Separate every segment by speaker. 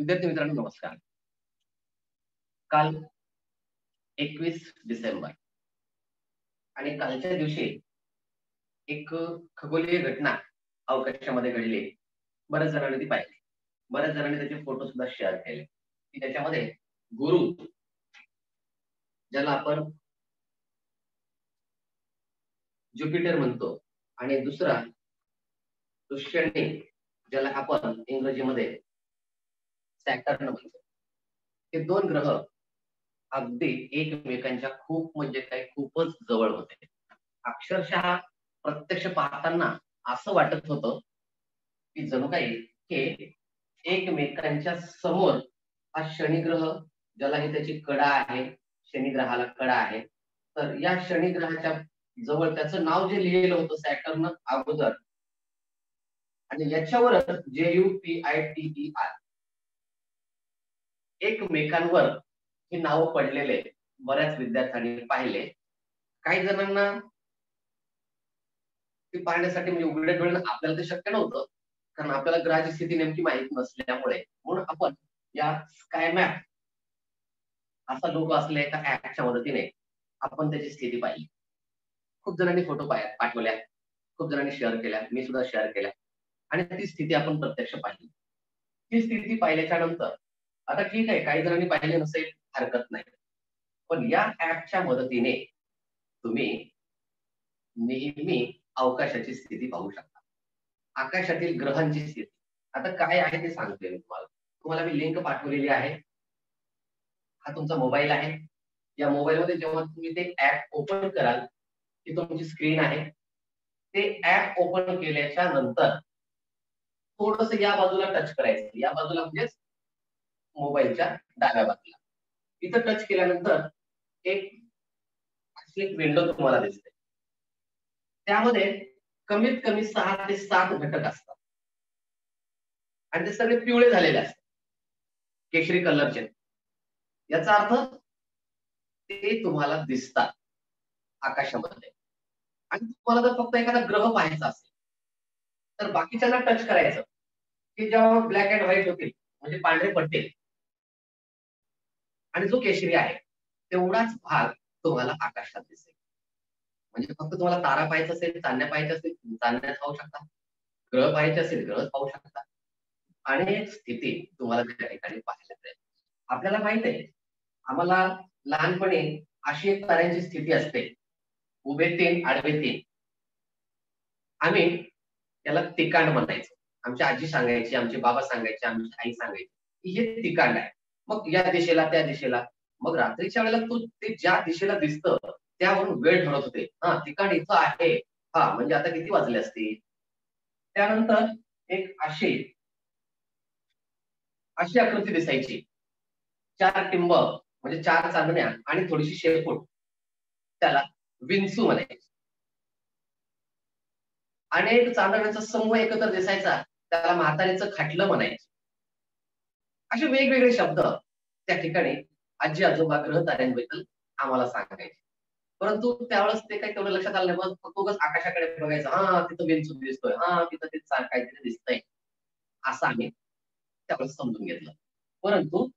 Speaker 1: विद्यार्थी मित्रांनो नमस्कार. काल 21 डिसेंबर आणि कालच्या दिवशी एक खगोलीय घटना अवकाशामध्ये घडली. बऱ्याच जणांनी ती पाहिली. बऱ्याच जणांनी त्याचे फोटो सुद्धा शेअर केले, की त्याच्यामध्ये गुरु ज्याला आपण ज्युपिटर म्हणतो आणि दुसरा तो शनी ज्याला आपण इंग्रजीमध्ये सॅटर्न म्हणतो. हे दोन ग्रह अगदी एकमेकांच्या खूप म्हणजे काय खूपच जवळ होते. अक्षरशः प्रत्यक्ष पाहताना असं वाटत होतं की जणू काही हे एकमेकांच्या समोर हा शनिग्रह ज्याला ही त्याची कडा आहे, शनिग्रहाला कडा आहे, तर या शनिग्रहाच्या जवळ त्याचं नाव जे लिहिलेलं होतं सॅटर्न अगोदर आणि याच्यावरच JUPITER एकमेकांवर ही नावं पडलेले बऱ्याच विद्यार्थ्यांनी पाहिले. काही जणांना ते पाहण्यासाठी म्हणजे उघड्या डोळ्यानं आपल्याला ते शक्य नव्हतं, कारण आपल्याला ग्रहाची स्थिती नेमकी माहित नसल्यामुळे. म्हणून आपण या स्काय मॅप असा लोगो असलेल्या एका ऍपच्या मदतीने आपण त्याची स्थिती पाहिली. खूप जणांनी फोटो पाठवल्या, खूप जणांनी शेअर केल्या, मी सुद्धा शेअर केल्या आणि ती स्थिती आपण प्रत्यक्ष पाहिली. ती स्थिती पाहिल्याच्या नंतर आता ठीक आहे, काही जणांनी पाहिले नसेल हरकत नाही, पण या ऍपच्या मदतीने तुम्ही नेहमी अवकाशाची स्थिती पाहू शकता, आकाशातील ग्रहांची स्थिती. आता काय आहे ते सांगते मी तुम्हाला. तुम्हाला मी लिंक पाठवलेली आहे. हा तुमचा मोबाईल आहे. या मोबाईलमध्ये जेव्हा तुम्ही ते ऍप ओपन कराल, ही तुमची स्क्रीन आहे. ते ऍप ओपन केल्याच्या नंतर थोडस या बाजूला टच करायचं. या बाजूला म्हणजेच मोबाईलच्या डाव्या बाजूला. इथं टच केल्यानंतर एक अशी एक विंडो तुम्हाला दिसते. त्यामध्ये कमीत कमी 6 ते 7 घटक असतात आणि ते सगळे पिवळे झालेले असतात, केशरी कलरचे. याचा अर्थ ते तुम्हाला दिसतात आकाशामध्ये. आणि तुम्हाला जर फक्त एखादा ग्रह पाहायचा असेल तर बाकीच्यांना टच करायचं, की जेव्हा ब्लॅक अँड व्हाईट होतील म्हणजे पांढरे पडतील आणि जो केशरी आहे तेवढाच भाग तुम्हाला आकाशात दिसेल. म्हणजे फक्त तुम्हाला तारा पाहायचा असेल, चांदण्या पाहायच्या असतील, चांदण्या पाहू शकता. ग्रह पाहायचे असेल, ग्रह पाहू शकता. अनेक स्थिती तुम्हाला त्या ठिकाणी पाहायला मिळेल. आपल्याला माहित आहे, आम्हाला लहानपणी अशी एक ताऱ्यांची स्थिती असते, उभे 3 आडवे 3. आम्ही त्याला तिकांड म्हणायचो. आमची आजी सांगायची, आमचे बाबा सांगायचे, आमची आई सांगायची की हे तिकांड आहे. मग या दिशेला त्या दिशेला, मग रात्रीच्या वेळेला तो ते ज्या दिशेला दिसतं त्यावरून वेळ ठरत होते. हा तिकांड इथं आहे, हा म्हणजे आता किती वाजले असतील. त्यानंतर एक अशी अशी आकृती दिसायची, 4 टिंब म्हणजे 4 चांदण्या आणि थोडीशी शेपूट, त्याला विंचू म्हणायचे. अनेक चांदण्यांचा समूह एकत्र दिसायचा, त्याला म्हातारीचं खाटलं म्हणायचं. असे वेगवेगळे शब्द त्या ठिकाणी आजी आजोबा ग्रह ताऱ्यांबद्दल आम्हाला सांगायचे. परंतु त्यावेळेस ते काही तेवढं लक्षात आलं नाही. मग फक्त उगाच आकाशाकडे बघायचं, हा तिथं बिनचूक दिसतोय, हा तिथं ते काहीतरी दिसतंय, असं आम्ही त्यावेळेस समजून घेतलं. परंतु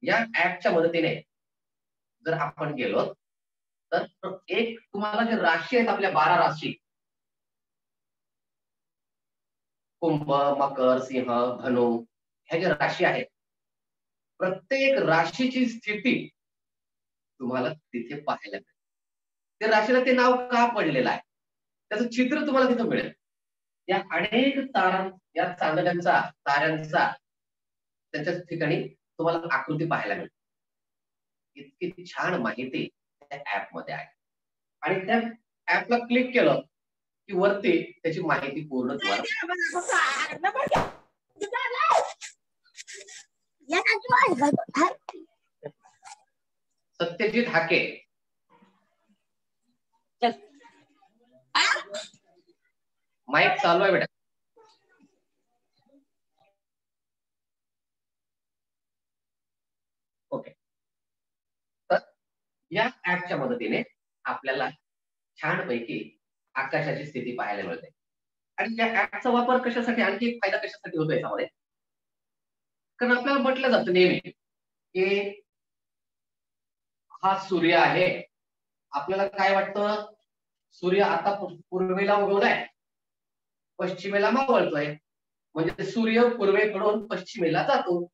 Speaker 1: या ऍपच्या मदतीने जर आपण गेलो तर एक तुम्हाला जे राशी आहेत, आपल्या 12 राशी, कुंभ, मकर, सिंह, धनु, ह्या ज्या राशी आहेत, प्रत्येक राशीची स्थिती तुम्हाला तिथे पाहायला मिळेल. त्या राशीला ते नाव का पडलेलं आहे त्याचं चित्र तुम्हाला तिथं मिळेल. या अनेक या चांदण्यांचा, ताऱ्यांचा त्याच्या ठिकाणी तुम्हाला आकृती पाहायला मिळेल. इतकी छान माहिती त्या ऍप मध्ये आहे आणि त्या ऍपला क्लिक केलं की वरती त्याची माहिती पूर्ण तुम्हाला. सत्यजित हाके माईक चालू आहे बेटा. ओके, तर या ऍपच्या मदतीने आपल्याला छानपैकी आकाशाची स्थिती पाहायला मिळते. आणि या ऍपचा वापर कशासाठी, आणखी एक फायदा कशासाठी होतो याच्यामध्ये, कारण आपल्याला म्हटलं जातं नेहमी की हा सूर्य आहे. आपल्याला काय वाटतं, सूर्य आता पूर्वेला उगवलाय, पश्चिमेला मावळतोय, म्हणजे सूर्य पूर्वेकडून पश्चिमेला जातो.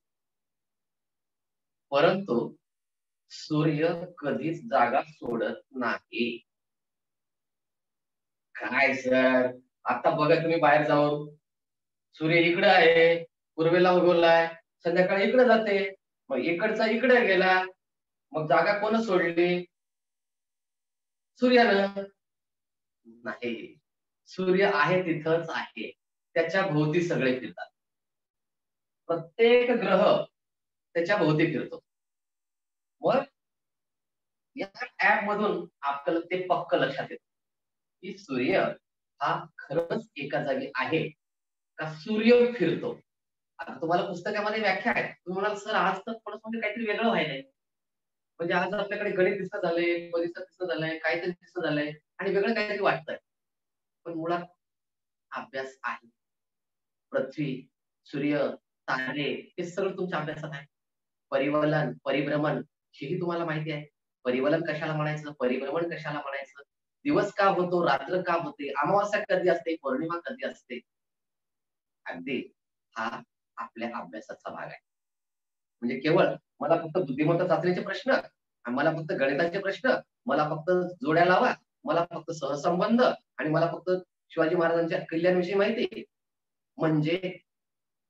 Speaker 1: परंतु सूर्य कधीच जागा सोडत नाही. काय सर, आता बघा तुम्ही बाहेर जाऊन, सूर्य इकडे आहे, पूर्वेला उगवलाय, संध्याकाळी इकडे जाते, मग इकडचा इकडे गेला, मग जागा कोण सोडली? सूर्यानं. नाही, सूर्य आहे तिथंच आहे, त्याच्या भोवती सगळे फिरतात. प्रत्येक ग्रह त्याच्या भोवती फिरतो. मग या ऍप मधून आपल्याला ते पक्क लक्षात येतं की सूर्य हा खरंच एका जागी आहे का सूर्य फिरतो. आता तुम्हाला पुस्तकामध्ये व्याख्या आहे, तुम्ही म्हणाल सर आज तर थोडंसं म्हणजे काहीतरी वेगळं व्हायलंय, म्हणजे आज आपल्याकडे गणित दिसत झालंय, परिसर दिसत झालंय, काहीतरी दिसत झालंय आणि वेगळं काहीतरी वाटतंय. पण मुळात अभ्यास आहे. पृथ्वी, सूर्य, तारे हे सगळं तुमच्या अभ्यासात आहे. परिवलन, परिभ्रमण हेही तुम्हाला माहिती आहे. परिवलन कशाला म्हणायचं, परिभ्रमण कशाला म्हणायचं, दिवस का होतो, रात्र का होते, अमावास्या कधी असते, पौर्णिमा कधी असते, अगदी हा आपल्या अभ्यासाचा भाग आहे. म्हणजे केवळ मला फक्त बुद्धिमत्ता चाचणीचे प्रश्न, मला फक्त गणिताचे प्रश्न, मला फक्त जोड्या लावा, मला फक्त सहसंबंध आणि मला फक्त शिवाजी महाराजांच्या किल्ल्यांविषयी माहिती म्हणजे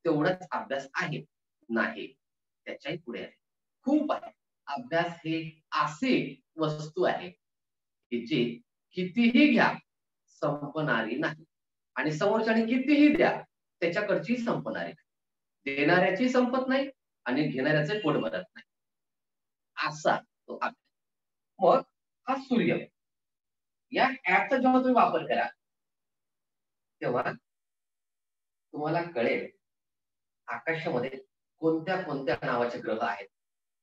Speaker 1: तेवढाच अभ्यास आहे? नाही, त्याच्याही पुढे आहे, खूप आहे. अभ्यास हे असे वस्तू आहे की जे कितीही घ्या संपणारी नाही, आणि समोरच्याने कितीही द्या त्याच्याकडची संपणारी नाही, देणाऱ्याची संपत नाही आणि घेणाऱ्याचे पोट भरत नाही, असा तो अभ्यास. मग हा सूर्य या ऍपचा जेव्हा तुम्ही वापर करा तेव्हा तुम्हाला कळेल आकाशामध्ये कोणत्या कोणत्या नावाचे ग्रह आहेत.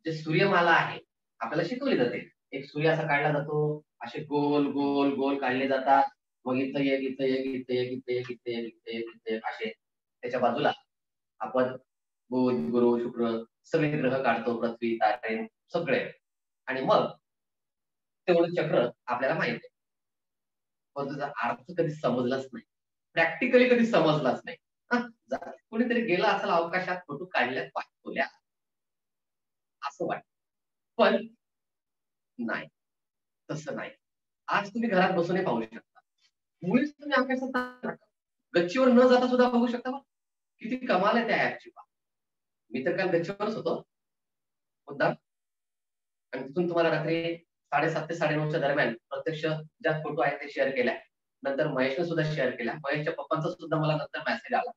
Speaker 1: जे सूर्यमाला आहे आपल्याला शिकवली जाते, एक सूर्य असा काढला जातो, असे गोल गोल गोल काढले जातात, मग इथं एक, इथं एक, इथं एक, इथं एक, इथं एक, इथं एक, इथं एक, असे त्याच्या बाजूला आपण बुध, गुरु, शुक्र सगळे ग्रह काढतो, पृथ्वी, तारे सगळे, आणि मग तेवढं चक्र आपल्याला माहित आहे. पण त्याचा अर्थ कधी समजलाच नाही, प्रॅक्टिकली कधी समजलाच नाही. कुणीतरी गेला असेल अवकाशात, फोटो काढल्यात, पाठवल्या, असं वाटत. पण नाही, तसं नाही. आज तुम्ही घरात बसूनही पाहू शकता, मुळीच तुम्ही आकाशात गच्चीवर न जाता सुद्धा बघू शकता. किती कमाल आहे त्या ऍपची. मी तर काल गच्चीवरच होतो मुद्दाम, आणि तिथून तुम्हाला रात्री 7:30 ते 9:30च्या दरम्यान प्रत्यक्ष ज्या फोटो आहेत ते शेअर केल्या. नंतर महेशने सुद्धा शेअर केल्या. महेशच्या पप्पांचा सुद्धा मला नंतर मेसेज आला.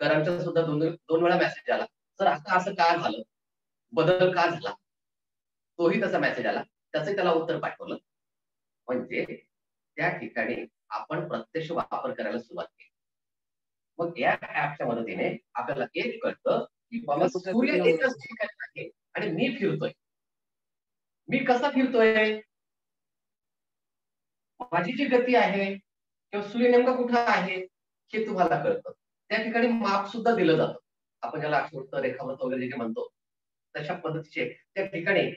Speaker 1: करांचा सुद्धा दोन वेळा मेसेज आला, सर आता असं का झालं, बदल का झाला, तोही तसा मेसेज आला, त्याचं त्याला उत्तर पाठवलं. म्हणजे त्या ठिकाणी आपण प्रत्यक्ष वापर करायला सुरुवात केली. मग या ऍपच्या मदतीने आपल्याला एक कळतं की बाबा सूर्य एकच ठिकाणी आहे आणि मी फिरतोय. मी कसा फिरतोय, माझी जी गती आहे किंवा सूर्य नेमका कुठं आहे हे तुम्हाला कळतं. त्या ठिकाणी माप सुद्धा दिलं जातं, आपण ज्याला आकृत रेखावृत्त वगैरे जे म्हणतो तशा पद्धतीचे त्या ठिकाणी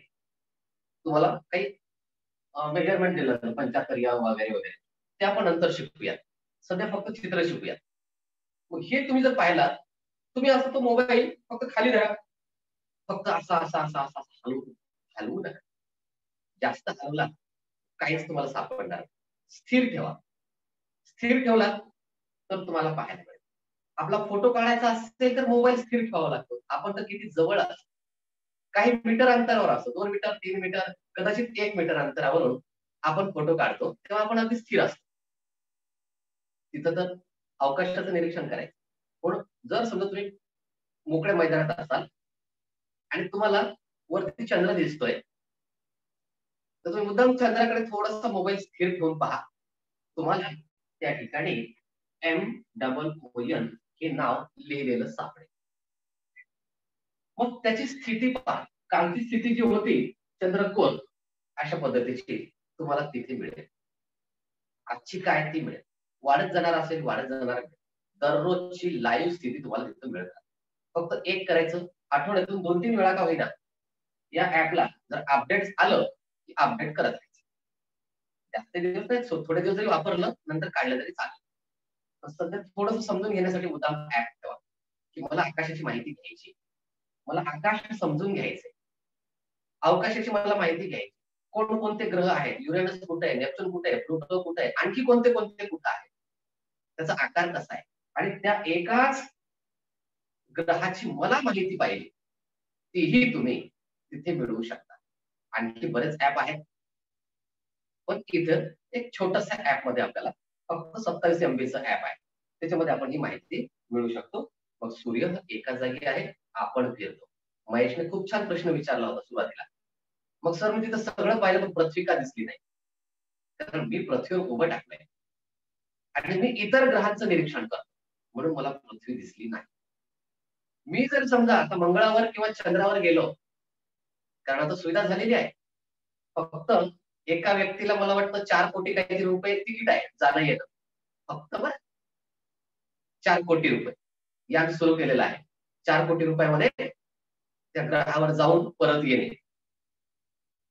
Speaker 1: तुम्हाला काही मेजरमेंट दिलं जातं, 75 या वगैरे वगैरे, ते आपण नंतर शिकूयात. सध्या फक्त चित्र शिकूयात. मग हे तुम्ही जर पाहिलात, तुम्ही असं तो मोबाईल फक्त खाली धरा, फक्त असा असा असा असा हलवू नका. जास्त हलवला काहीच तुम्हाला सापडणार. स्थिर ठेवा. स्थिर ठेवलात तर तुम्हाला पाहायला मिळेल. आपला फोटो काढायचा असेल तर मोबाईल स्थिर ठेवावा लागतो. आपण तर किती जवळ असतो, काही मीटर अंतरावर असतो, 2 मीटर, 3 मीटर, कदाचित 1 मीटर अंतरावरून आपण फोटो काढतो, तेव्हा आपण अगदी स्थिर असतो. तिथं तर अवकाशाचं निरीक्षण करायचं. पण जर समजा तुम्ही मोकळ्या मैदानात असाल आणि तुम्हाला वरती चंद्र दिसतोय, तर तुम्ही मुद्दाम चंद्राकडे थोडासा मोबाईल स्थिर ठेवून पहा, तुम्हाला त्या ठिकाणी MOON हे नाव लिहिलेलं सापडेल. मग त्याची स्थिती पहा, कालची स्थिती जी होती चंद्रकोर अशा पद्धतीची तुम्हाला तिथे मिळेल. आजची काय ती मिळेल, वाढत जाणार असेल वाढत जाणार, दररोजची लाईव्ह स्थिती तुम्हाला तिथं मिळत. फक्त एक करायचं, आठवड्यातून 2-3 वेळा का होईना या ऍपला जर अपडेट आलं की अपडेट करत राहायचं. जास्त दिवस नाही, थोडे दिवस जरी वापरलं नंतर काढलं तरी चालेल. सध्या थोडंसं समजून घेण्यासाठी मुद्दाम ऍप ठेवा, की मला आकाशाची माहिती घ्यायची, मला आकाश समजून घ्यायचंय, अवकाशाची मला माहिती घ्यायची, कोणते ग्रह आहेत, युरेनस कुठे आहे, नेपच्यून कुठे आहे, प्लुटो कुठे आहे, आणखी कोणते कोणते कुठे आहे, त्याचा आकार कसा आहे, आणि त्या एकाच ग्रहाची मला माहिती पाहिजे तीही तुम्ही तिथे मिळवू शकता. आणखी बरेच ऍप आहेत, पण इथं एक छोटसा ऍप मध्ये आपल्याला फक्त 27 MB ऍप आहे, त्याच्यामध्ये आपण ही माहिती मिळवू शकतो. मग सूर्य हा एका जागी आहे, आपण फिरतो. महेशने खूप छान प्रश्न विचारला होता सुरुवातीला. मग सर मी तिथं सगळं पाहिलं पण पृथ्वी का दिसली नाही? कारण मी पृथ्वीवर उभं टाकलंय आणि मी इतर ग्रहांचं निरीक्षण करतो, म्हणून मला पृथ्वी दिसली नाही. मी जर समजा आता मंगळावर किंवा चंद्रावर गेलो, कारण आता सुविधा झालेली आहे, फक्त एका व्यक्तीला मला वाटतं 4 कोटी काहीतरी रुपये तिकीट आहे जाणं येणं, फक्त बरं 4 कोटी रुपये यान सुरू केलेलं आहे. 4 कोटी रुपयामध्ये त्या ग्रहावर जाऊन परत येणे.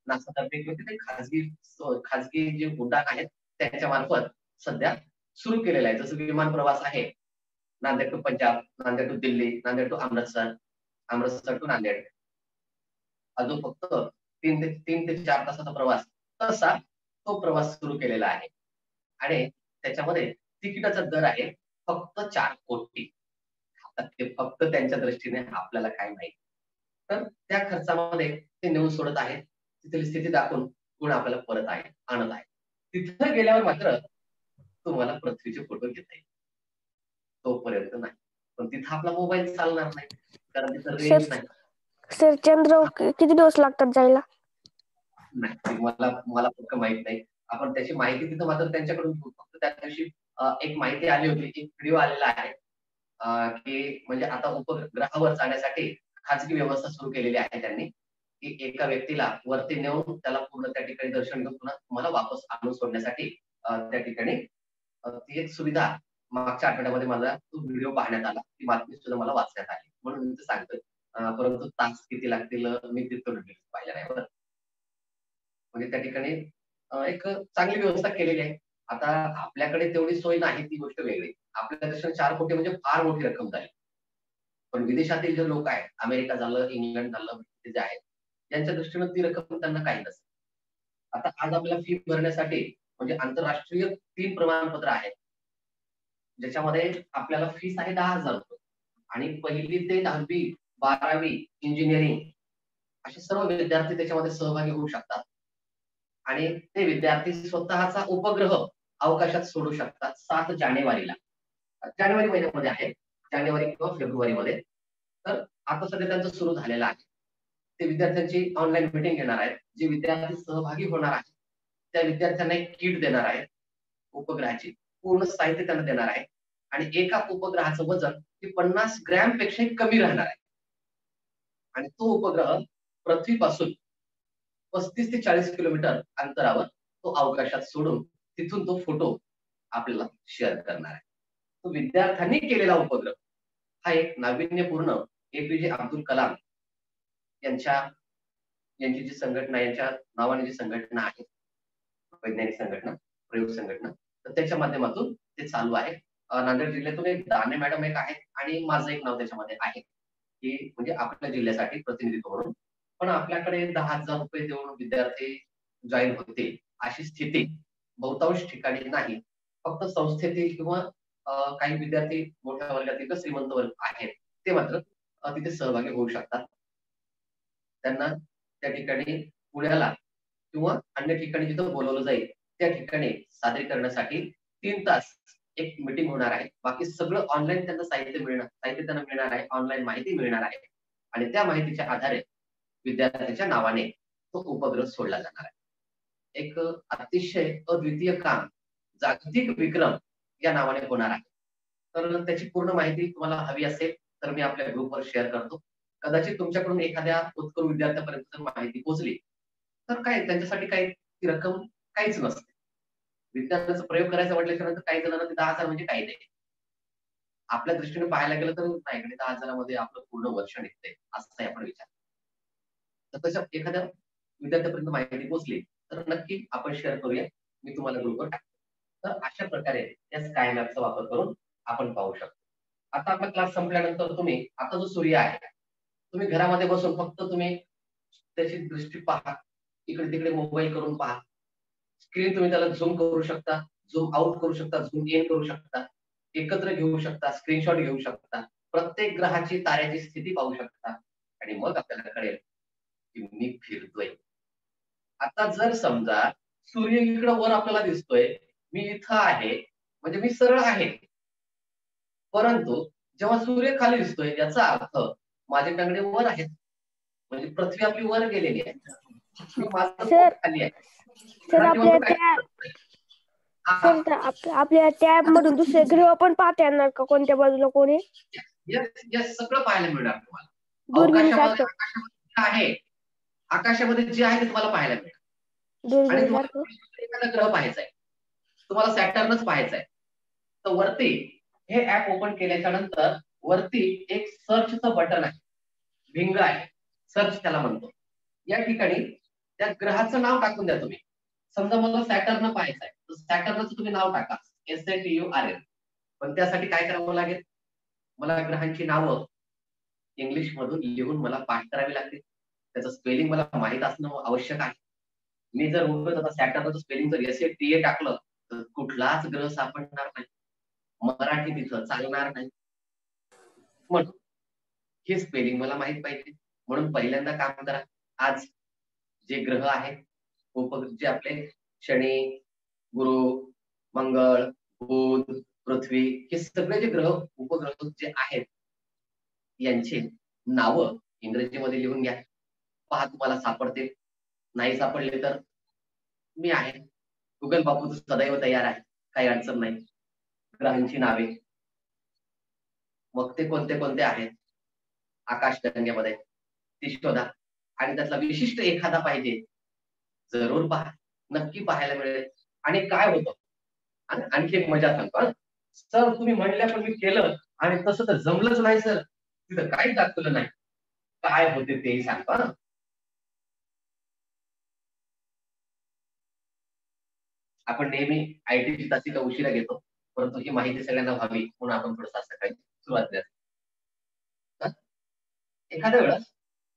Speaker 1: नासातर्फे किंवा ते खाजगी जे उड्डाण आहेत त्यांच्या मार्फत सध्या सुरू केलेलं आहे. जसं विमान प्रवास आहे, Nanded to Punjab, Nanded to Delhi, Nanded to Amritsar, Amritsar to Nanded, अजून फक्त 3 ते 4 तासाचा प्रवास, तसा तो प्रवास सुरू केलेला आहे. आणि त्याच्यामध्ये तिकिटाचा दर आहे फक्त 4 कोटी. आता ते फक्त त्यांच्या दृष्टीने आपल्याला काय माहिती. तर त्या खर्चामध्ये ते नेऊन सोडत आहेत, तिथली स्थिती दाखवून पुन्हा आपल्याला परत आणत आहे. तिथं गेल्यावर मात्र तुम्हाला पृथ्वीचे फोटो घेता येईल, तोपर्यंत नाही. पण तिथं आपला मोबाईल चालणार नाही, कारण तिथं रेंज नाही.
Speaker 2: सर चंद्र किती दिवस लागतात जायला?
Speaker 1: नाही, मला मला फक्त माहित नाही. आपण त्याची माहिती तिथं मात्र त्यांच्याकडून घेऊ. फक्त त्या दिवशी एक माहिती आली होती, एक व्हिडिओ आलेला आहे, की म्हणजे आता उपग्रहावर जाण्यासाठी खाजगी व्यवस्था सुरू केलेली आहे त्यांनी, की एका व्यक्तीला वरती नेऊन त्याला पूर्ण त्या ठिकाणी दर्शन घेऊन पुन्हा तुम्हाला वापस आणून सोडण्यासाठी त्या ठिकाणी ती एक सुविधा मागच्या आठवड्यामध्ये मला तो व्हिडिओ पाहण्यात आला, ती बातमी सुद्धा मला वाचण्यात आली, म्हणून मी ते सांगतोय. परंतु तास किती लागतील मी तिथं पाहिलं नाही बरं. म्हणजे त्या ठिकाणी एक चांगली व्यवस्था केलेली आहे. आता आपल्याकडे तेवढी सोय नाही ती गोष्ट वेगळी. आपल्या दृष्टीने 4 कोटी म्हणजे फार मोठी रक्कम झाली. पण विदेशातील जे लोक आहेत, अमेरिका झालं, इंग्लंड झालं, जे आहेत, त्यांच्या दृष्टीने ती रक्कम त्यांना काही नसते. आता आज आपल्याला फी भरण्यासाठी म्हणजे आंतरराष्ट्रीय 3 प्रमाणपत्र आहेत, ज्याच्यामध्ये आपल्याला फीस आहे 10,000 रुपये, आणि 1ली ते 10वी, 12वी, इंजिनिअरिंग असे सर्व विद्यार्थी त्याच्यामध्ये सहभागी होऊ शकतात. आणि ते विद्यार्थी स्वतःचा उपग्रह अवकाशात सोडू शकतात 7 जानेवारीला. जानेवारी महिन्यामध्ये आहे, जानेवारी किंवा फेब्रुवारीमध्ये. तर आता सध्या त्यांचं सुरू झालेलं आहे. ते विद्यार्थ्यांची ऑनलाईन मीटिंग घेणार आहेत. जे विद्यार्थी सहभागी होणार आहेत त्या विद्यार्थ्यांना एक किट देणार आहे उपग्रहाची, पूर्ण साहित्य त्यांना देणार आहे, आणि एका उपग्रहाचं वजन हे 50 ग्रॅम पेक्षाही कमी राहणार आहे. आणि तो उपग्रह पृथ्वीपासून 35 ते 40 किलोमीटर अंतरावर तो अवकाशात सोडून तिथून तो फोटो आपल्याला शेअर करणार आहे. तो विद्यार्थ्यांनी केलेला उपग्रह हा एक नाविन्यपूर्ण APJ अब्दुल कलाम यांच्या यांची जी संघटना, यांच्या नावाने जी संघटना आहे, वैज्ञानिक संघटना, प्रयोग संघटना, तर त्याच्या माध्यमातून ते चालू आहे. नांदेड जिल्ह्यातून एक दाने मॅडम एक आहेत आणि माझं एक नाव त्याच्यामध्ये आहे, की म्हणजे आपल्या जिल्ह्यासाठी प्रतिनिधित्व म्हणून. पण आपल्याकडे 10,000 रुपये देऊन विद्यार्थी जॉईन होतील अशी स्थिती बहुतांश ठिकाणी नाही. फक्त संस्थेतील किंवा काही विद्यार्थी मोठ्या वर्गातील किंवा श्रीमंत वर्ग आहेत ते मात्र तिथे सहभागी होऊ शकतात. त्यांना त्या ठिकाणी पुण्याला किंवा अन्य ठिकाणी जिथं बोलवलं जाईल त्या ठिकाणी सादरीकरणासाठी 3 तास एक मीटिंग होणार आहे. बाकी सगळं ऑनलाईन त्यांना साहित्य त्यांना मिळणार आहे, ऑनलाईन माहिती मिळणार आहे, आणि त्या माहितीच्या आधारे विद्यार्थ्यांच्या नावाने तो उपग्रह सोडला जाणार आहे. एक अतिशय अद्वितीय काम, जागतिक विक्रम या नावाने होणार आहे. तर त्याची पूर्ण माहिती तुम्हाला हवी असेल तर मी आपल्या ग्रुपवर शेअर करतो. कदाचित तुमच्याकडून एखाद्या उत्कल विद्यार्थ्यापर्यंत जर माहिती पोहोचली तर काय त्यांच्यासाठी काही ती रक्कम काहीच नसते. विज्ञानाचा प्रयोग करायचा म्हटल्याच्या नंतर काही जणांना ते 10,000 म्हणजे काही नाही. आपल्या दृष्टीने पाहायला गेलं तर नाही गणित 10,000 आपलं पूर्ण वर्ष निघतंय असं आपण विचार. तर तशा एखाद्या विद्यार्थ्यापर्यंत माहिती पोहोचली तर नक्की आपण शेअर करूया, मी तुम्हाला ग्रुपवर टाकतो. तर अशा प्रकारे या स्काय मॅपचा वापर करून आपण पाहू शकतो. आता आपला क्लास संपल्यानंतर तुम्ही आता जो सूर्य आहे तुम्ही घरामध्ये बसून फक्त तुम्ही त्याची दृष्टी पहा, इकडे तिकडे मोबाईल करून पहा, स्क्रीन तुम्ही त्याला झूम करू शकता, झूम आउट करू शकता, झूम इन करू शकता, एकत्र घेऊ शकता, स्क्रीनशॉट घेऊ शकता, प्रत्येक ग्रहाची ताऱ्याची स्थिती पाहू शकता आणि मग आपल्याला कळेल की मी फिरतोय. आता जर समजा सूर्य इकडं वर आपल्याला दिसतोय, मी इथं आहे म्हणजे मी सरळ आहे, परंतु जेव्हा सूर्य खाली दिसतोय याचा अर्थ माझे टांगडे वर आहेत, म्हणजे पृथ्वी आपली वर गेलेली आहे, मी माझं पोट खाली आहे.
Speaker 2: सर आपल्या आपल्या टॅब मधून दुसरे ग्रह पण पाहता येणार का कोणत्या बाजूला कोणी?
Speaker 1: यस सगळं पाहायला मिळणार तुम्हाला.
Speaker 2: दुर्बिणीसारखं
Speaker 1: आकाशामध्ये जे आहे ते तुम्हाला पाहायला मिळेल. आणि तुम्हाला एखादा ग्रह पाहायचा आहे, तुम्हाला सॅटर्नच पाहायचा आहे, तर वरती हे ऍप ओपन केल्याच्या नंतर वरती एक सर्चचं बटन आहे, भिंग आहे, सर्च त्याला म्हणतो. या ठिकाणी त्या ग्रहाचं नाव टाकून द्या तुम्ही. समजा मला सॅटर्न पाहायचं आहे तर सॅटर्नचं तुम्ही नाव टाका, SATURN. पण त्यासाठी काय करावं लागेल, मला ग्रहांची नावं इंग्लिश मधून लिहून मला पाठ करावी लागतील, त्याचं स्पेलिंग मला माहित असणं आवश्यक आहे. मी जर उगत आता सॅटर्नचं स्पेलिंग जर SATA टाकलं तर कुठलाच ग्रह सापडणार नाही, मराठी तिथं चालणार नाही. म्हणून हे स्पेलिंग मला माहित पाहिजे. म्हणून पहिल्यांदा काम करा, आज जे ग्रह आहेत जे आपले शनी, गुरु, मंगळ, बुध, पृथ्वी हे सगळे जे ग्रह उपग्रह जे आहेत यांचे नावं इंग्रजीमध्ये लिहून घ्या. पहा तुम्हाला सापडते, नाही सापडले तर मी आहे, गुगल बापू सदैव तयार आहे, काही अडचण नाही. ग्रहांची नावे मग ते कोणते कोणते आहेत आकाशगंगेमध्ये ती शोधा आणि त्यातला विशिष्ट एखादा पाहिजे जरूर पहा, नक्की पाहायला मिळेल. आणि काय होतं आणि आणखी एक मजा सांगतो, सर तुम्ही म्हणल्या पण मी केलं आणि तसं तर जमलंच नाही सर, तिथं काहीच दाखवलं नाही, काय होते तेही सांगतो. आपण नेहमी IT ची तासिका उशिरा घेतो, परंतु ही माहिती सगळ्यांना व्हावी म्हणून आपण थोडंसं असं काही सुरुवात करतो. एखाद्या वेळेस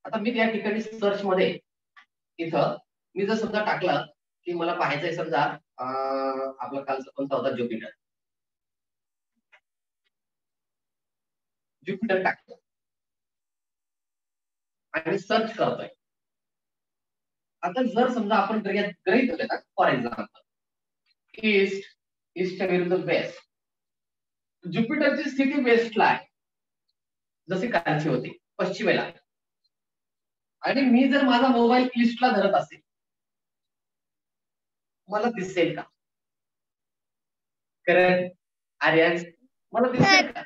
Speaker 1: आता मी त्या ठिकाणी सर्च मध्ये इथं मी जर समजा टाकलं की मला पाहायचंय समजा आपला कालचा कोणता होता, ज्युपिटर. ज्युपिटर टाकतो आणि सर्च करतोय. आता जर समजा आपण गृहीत धरलं, फॉर एक्झाम्पल ईस्टच्या विरुद्ध वेस्ट, ज्युपिटरची स्थिती वेस्टला आहे जशी कालची होती पश्चिमेला, आणि मी जर माझा मोबाईल ईस्टला धरत असेल मला दिसेल का? करण आर्यन मला दिसेल का?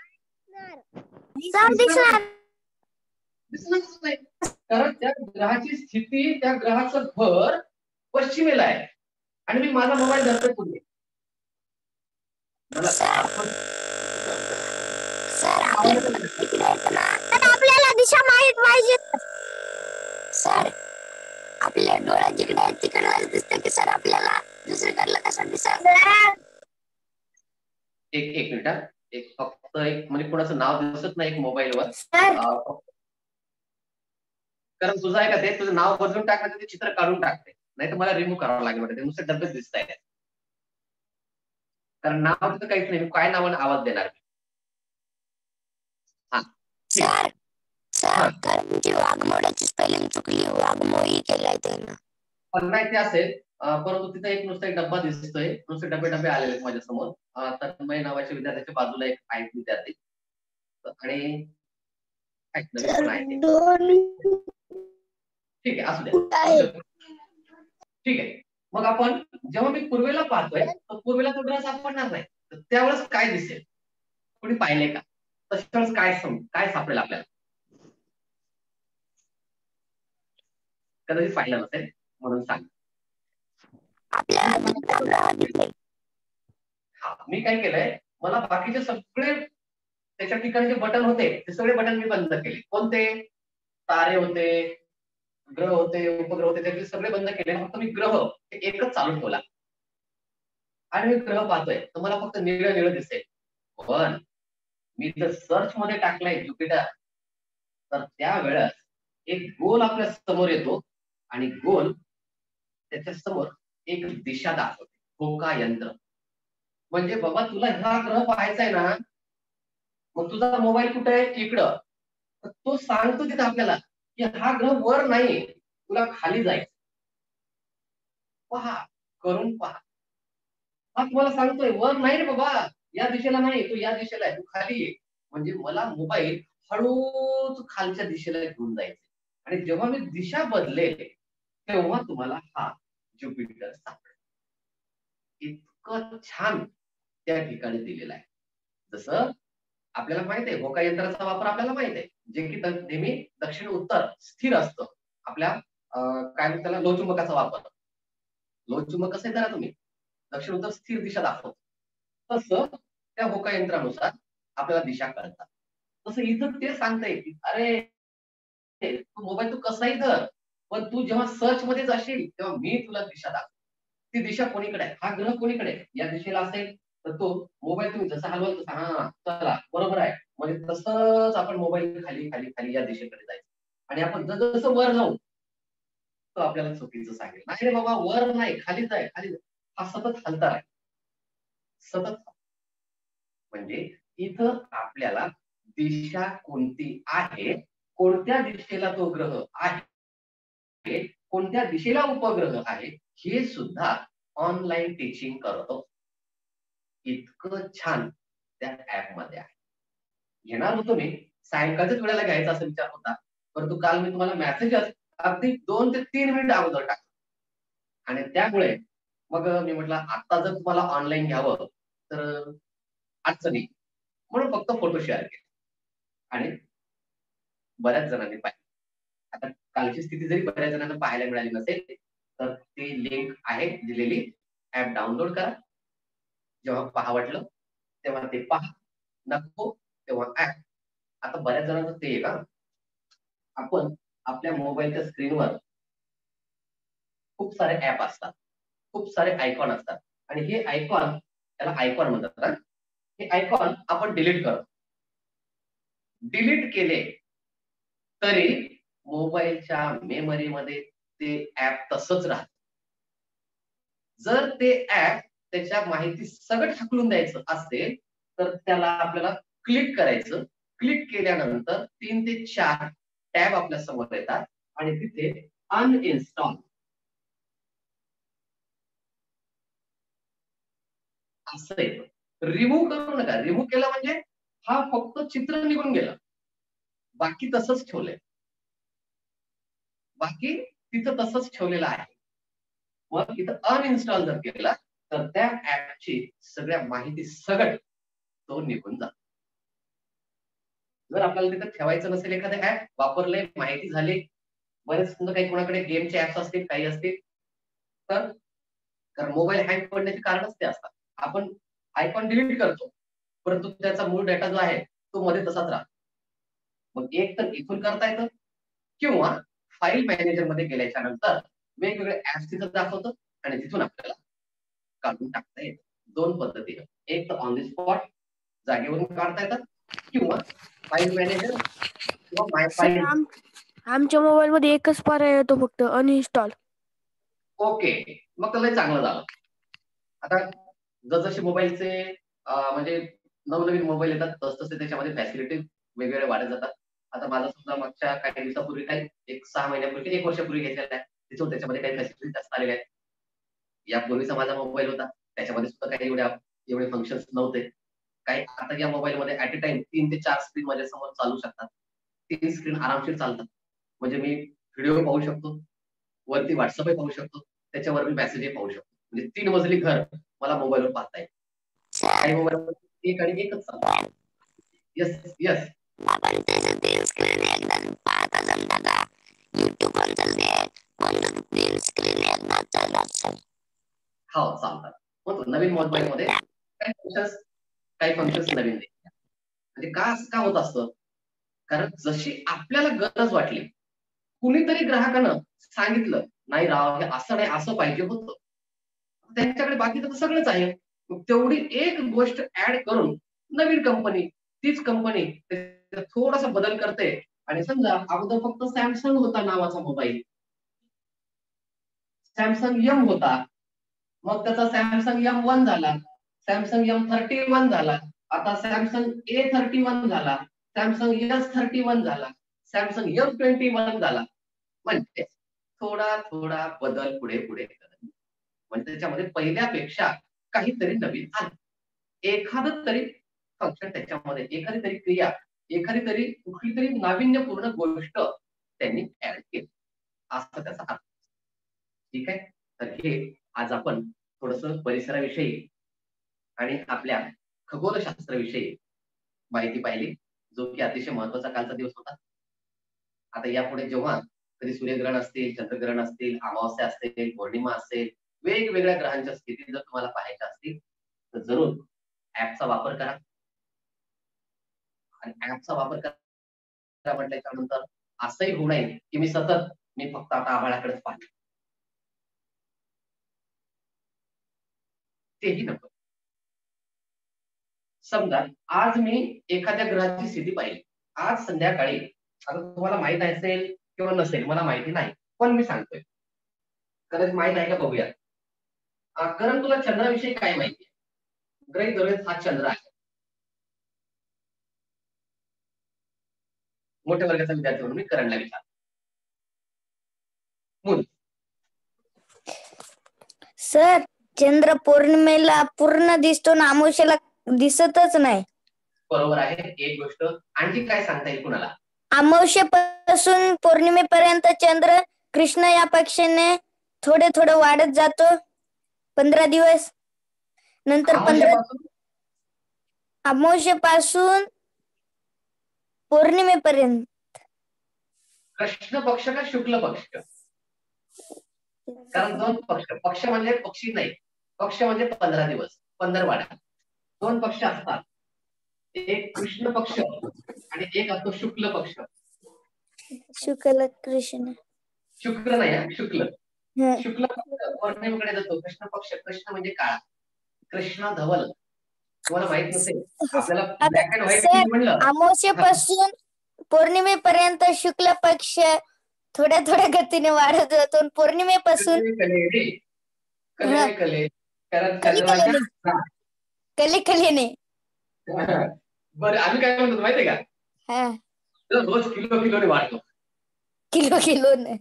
Speaker 1: दिसणारच नाही, कारण त्या ग्रहाची स्थिती, त्या ग्रहाचं भर पश्चिमेला आहे आणि मी माझा मोबाईल धरतोय पुढे.
Speaker 2: आपल्याला दिशा माहित पाहिजे
Speaker 3: सर. आपल्या डोळ्या जिकडे आहेत तिकडे दिसतं की सर आपल्याला दुसरीकडलं कसं दिसत.
Speaker 1: एक मिनिट, एक फक्त एक म्हणजे कोणाचं नाव दिसत नाही एक मोबाईलवर, कारण तुझं आहे का ते तुझं नाव बदलून टाकलं ते चित्र काढून टाकते, नाही तर मला रिमूव्ह करावं लागेल, म्हणजे नुसते डब्बेच दिसत आहे, कारण नाव तिथं काहीच नाही, काय नावाने आवाज देणार.
Speaker 3: सर सर तुमची वाघमोड्याची स्पेलिंग चुकली, वाघमोही केलंय त्यानं.
Speaker 1: नाही ते असेल, परंतु तिथे एक नुसता एक डब्बा दिसतोय, नुसते डबे डबे आलेले आहेत माझ्या समोर. तन्मय नावाच्या विद्यार्थ्याच्या बाजूला एक आहे विद्यार्थी आणि ठीक आहे असू द्या, ठीक आहे. मग आपण जेव्हा मी पूर्वेला पाहतोय तर पूर्वेला तो ग्रह सापडणार नाही, तर त्यावेळेस काय दिसेल, कोणी पाहिले का? तशावेळेस काय सापडेल आपल्याला? कदाचित पाहिलं नसेल म्हणून सांग. हा मी काय केलंय, मला बाकीचे सगळे त्याच्या ठिकाणी जे बटन होते ते सगळे बटन मी बंद केले. कोणते? तारे होते, ग्रह होते, उपग्रह होते, त्याचे सगळे बंद केले. फक्त मी ग्रह एकच चालू ठेवला आणि मी ग्रह पाहतोय तर मला फक्त निळं निळं दिसेल. पण मी जर सर्च मध्ये टाकलाय ज्युपिटर तर त्यावेळेस एक गोल आपल्या समोर येतो आणि गोल त्याच्या समोर एक दिशा दाखवते, होका यंत्र. म्हणजे बाबा तुला हा ग्रह पाहायचा आहे ना, मग तुझा मोबाईल कुठे आहे? इकडं. तर तो सांगतो तिथे आपल्याला की हा ग्रह वर नाही, तुला खाली जायचं. पहा, करून पहा. हा तुम्हाला सांगतोय वर नाही रे बाबा, या दिशेला नाही, तू या दिशेला आहे, तू खाली ये. म्हणजे मला मोबाईल हळूच खालच्या दिशेला घेऊन जायचं. आणि जेव्हा मी दिशा बदलेल तेव्हा तुम्हाला हा ज्युपिटर सापडेल. इतकं छान त्या ठिकाणी दिलेलं आहे. जसं आपल्याला माहित आहे होका यंत्राचा वापर आपल्याला माहित आहे, जे की नेहमी दक्षिण उत्तर स्थिर असतं. आपल्या काय म्हणतात त्याला, लोहचुंबकाचा वापर. लोहचुंबक कसं आहे ना, तुम्ही दक्षिण उत्तर स्थिर दिशा दाखवतो, तसं त्या होका यंत्रानुसार आपल्याला दिशा कळतात. तसं इथं ते सांगताय की अरे तू मोबाईल तू कसाही धर, पण तू जेव्हा सर्च मध्ये जाशील तेव्हा मी तुला दिशा दाखव. ती दिशा कोणीकडे आहे, हा ग्रह कोणीकडे आहे, या दिशेला असेल तर तो मोबाईल तुम्ही जसा हलवाल तसा हा चला बरोबर आहे, म्हणजे तसंच आपण मोबाईल खाली खाली खाली या दिशेकडे जायचं. आणि आपण जसं वर जाऊ तो आपल्याला चुकीचं सांगेल, नाही रे बाबा वर नाही खालीच आहे खाली. हा सतत हलता आहे सतत. म्हणजे इथं आपल्याला दिशा कोणती आहे, कोणत्या दिशेला तो ग्रह आहे, कोणत्या दिशेला उपग्रह आहे, हे सुद्धा ऑनलाईन टीचिंग करतो. इतकं छान त्या ऍप मध्ये आहे. घेणार होतो मी सायंकाळच्याच वेळेला घ्यायचा असा विचार होता, परंतु काल मी तुम्हाला मेसेजच अगदी 2 ते 3 मिनिट अगोदर टाकला. आणि त्यामुळे मग मी म्हटलं आता जर तुम्हाला ऑनलाईन घ्यावं तर अडचणी, म्हणून फक्त फोटो शेअर केले. आणि बऱ्याच जणांनी पाहिजे. आता कालची स्थिती जरी बऱ्याच जणांना पाहायला मिळाली नसेल तर ती लिंक आहे दिलेली, ऍप डाउनलोड करा. जेव्हा पहा वाटलं तेव्हा ते पहा, नको तेव्हा ऍप. आता बऱ्याच जणांचं ते आहे का, आपण आपल्या मोबाईलच्या स्क्रीनवर खूप सारे ऍप असतात, खूप सारे आयकॉन असतात, आणि हे आयकॉन, त्याला आयकॉन म्हणतात ना, हे आयकॉन आपण डिलीट करतो. डिलीट केले तरी मोबाईलच्या मेमरीमध्ये ते ऍप तसंच राहत. जर ते ऍप त्याच्या माहिती सगळं ढकलून द्यायचं असेल तर त्याला आपल्याला क्लिक करायचं. क्लिक केल्यानंतर 3 ते 4 टॅब आपल्या समोर येतात आणि तिथे अनइन्स्टॉल असं येतं. रिमूव्ह करू नका. रिमूव्ह केलं म्हणजे हा फक्त चित्र निघून गेलं, बाकी तसंच ठेवलंय, बाकी तिथं तसंच ठेवलेलं आहे. मग इथं अनइन्स्टॉल जर केला तर त्या ऍपची सगळ्या माहिती सगळं तो निघून जातो. जर आपल्याला तिथं ठेवायचं नसेल, एखादं ऍप वापरलंय, माहिती झाली, बरेच समजा काही कोणाकडे गेमचे ऍप्स असतील, काही असतील, तर कारण मोबाईल हँग पडण्याचे कारणच ते असतात. आपण आयकॉन डिलीट करतो परंतु त्याचा मूळ डेटा जो आहे तो मध्ये तसाच राहतो. मग एक तर इथून करता येतं किंवा फाईल मॅनेजर मध्ये गेल्याच्या नंतर वेगवेगळे ऍप्स तिथं दाखवतं आणि तिथून आपल्याला काढून टाकता येतं. 2 पद्धतीने, एक तर ऑन द स्पॉट जागेवरून काढता येतात किंवा फाईल मॅनेजर किंवा माय
Speaker 2: सर
Speaker 1: फाईल.
Speaker 2: आमच्या मोबाईल मध्ये एकच पर्याय येतो, फक्त अनइन्स्टॉल.
Speaker 1: ओके, मग तर लय चांगलं झालं. आता जसजसे मोबाईलचे म्हणजे नवनवीन मोबाईल येतात तसतसे त्याच्यामध्ये फॅसिलिटी वेगवेगळ्या वाढत जातात. आता माझा सुद्धा मागच्या काही दिवसापूर्वी, काही 6 महिन्यापूर्वी, 1 वर्षापूर्वी घेतलेला आहे, तिथून त्याच्यामध्ये काही फॅसिलिटी जास्त आलेल्या आहेत. यापूर्वीचा माझा मोबाईल होता त्याच्यामध्ये सुद्धा काही एवढे फंक्शन्स नव्हते. काही आता या मोबाईलमध्ये ऍट अ टाइम 3 ते 4 स्क्रीन माझ्या समोर चालू शकतात. 3 स्क्रीन आरामशीर चालतात. म्हणजे मी व्हिडिओ पाहू शकतो, वरती व्हॉट्सअपही पाहू शकतो, त्याच्यावर मी मेसेजही पाहू शकतो. म्हणजे 3 मजली घर मला मोबाईलवर पाहता येईल. काही मोबाईल एक आणि एकच चालतं. Yes yes.
Speaker 3: आपण त्याचं तीन स्क्रीन एकदा पाहता जमता का? युट्यूब पण चालते, पण तीन स्क्रीन एकदा चालतात.
Speaker 1: हो चालतात. मग नवीन मोबाईलमध्ये काही फंक्शन्स नवीन देतात. म्हणजे का होत असतं? कारण जशी आपल्याला गरज वाटली, कुणीतरी ग्राहकानं सांगितलं नाही राव, हे असं नाही, असं पाहिजे होतं, त्यांच्याकडे बाकीचं सगळंच आहे. तेवढी एक गोष्ट ऍड करून नवीन कंपनी, तीच कंपनी थोडासा बदल करते. आणि समजा अगोदर फक्त सॅमसंग होता नावाचा मोबाईल, सॅमसंग एम होता, मग त्याचा सॅमसंग M1 झाला, सॅमसंग M31 झाला, आता सॅमसंग A31 झाला, सॅमसंग S31 झाला, सॅमसंग M21 झाला. म्हणजे थोडा थोडा बदल पुढे पुढे करत, म्हणजे त्याच्यामध्ये पहिल्यापेक्षा काहीतरी नवीन आलं, एखादं तरी फंक्शन त्याच्यामध्ये, एखादी तरी क्रिया, एखादी तरी कुठली तरी नाविन्यपूर्ण गोष्ट त्यांनी ऍड केली, असं त्याचा अर्थ. ठीक आहे. तर हे आज आपण थोडस परिसराविषयी आणि आपल्या खगोलशास्त्राविषयी माहिती पाहिली, जो की अतिशय महत्वाचा कालचा दिवस होता. आता यापुढे जेव्हा कधी सूर्यग्रहण असतील, चंद्रग्रहण असतील, अमावस्या असतील, पौर्णिमा असेल, वेगवेगळ्या ग्रहांच्या स्थिती जर तुम्हाला पाहायच्या असतील तर जरूर ऍपचा वापर करा. आणि ऍपचा वापर करा म्हटल्याच्या नंतर असंही होऊ नये की मी फक्त आता आभाळाकडेच पाहतो, तेही नको. समजा आज मी एखाद्या ग्रहाची स्थिती पाहिली, आज संध्याकाळी, आता तुम्हाला माहित असेल किंवा नसेल मला माहिती नाही, पण मी सांगतोय, कदाचित माहित आहे का बघूया. करण, तुला चंद्राविषयी काय माहिती आहे? गृहीत धरूयात हा चंद्र आहे. मोठ्या वर्गाचा विद्यार्थी म्हणून मी करणला विचार.
Speaker 4: सर, चंद्र पौर्णिमेला पूर्ण दिसतो ना, अमावस्येला दिसतच नाही.
Speaker 1: बरोबर आहे. एक गोष्ट आणखी काय सांगता येईल कुणाला?
Speaker 4: अमावस्येपासून पौर्णिमेपर्यंत चंद्र कृष्ण या पक्षाने थोडे थोडे वाढत जातो 15 दिवस. नंतर अमावस्येपासून पौर्णिमेपर्यंत.
Speaker 1: कृष्ण पक्ष का शुक्ल पक्ष? कारण दोन पक्ष म्हणजे पक्षी नाही, पक्ष म्हणजे 15 दिवस, 15 वाडा. दोन पक्ष असतात, एक कृष्ण पक्ष आणि एक असतो शुक्ल पक्ष.
Speaker 4: शुक्ल कृष्ण,
Speaker 1: शुक्र नाही, शुक्ल. शुक्ल पक्ष पौर्णिमेकडे जातो. कृष्ण पक्ष, कृष्ण म्हणजे काळा, कृष्ण धवल. तुम्हाला माहित नसेल, आपल्याला ब्लॅक अँड व्हाईट म्हणलं.
Speaker 4: अमावस्येपासून पौर्णिमेपर्यंत शुक्ल पक्ष थोड्या थोड्या गतीने वाढत जातो. पौर्णिमेपासून कलेने.
Speaker 1: बरं, आम्ही काय म्हणतो माहितीये का? रोज किलो किलोने वाढतो.
Speaker 4: किलोने.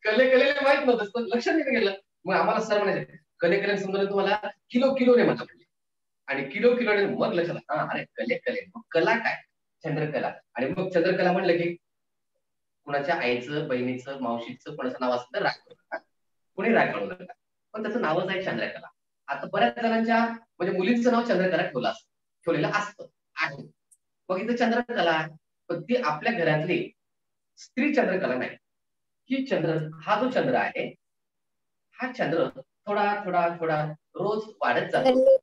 Speaker 1: कलेने माहित नव्हतं, लक्षात नाही गेलं. मग आम्हाला सर म्हणायचे कलेने समजा तुम्हाला किलो किलोने म्हणतात, आणि किलो किलोने मग लक्षात, अरे कले मग कला काय? चंद्रकला. आणि मग चंद्रकला म्हणलं की कुणाच्या आईचं, बहिणीचं, मावशीचं, कोणाचं नाव असेल तर राग करू नका, कुणी राग काढू नका, पण त्याचं नावच आहे चंद्रकला. आता बऱ्याच जणांच्या म्हणजे मुलींचं नाव चंद्रकला ठेवलेलं असतं आहे. मग इथं चंद्रकला, पण ती आपल्या घरातली स्त्री चंद्रकला नाही. ही हा जो चंद्र आहे, हा चंद्र थोडा थोडा थोडा रोज वाढत जातो,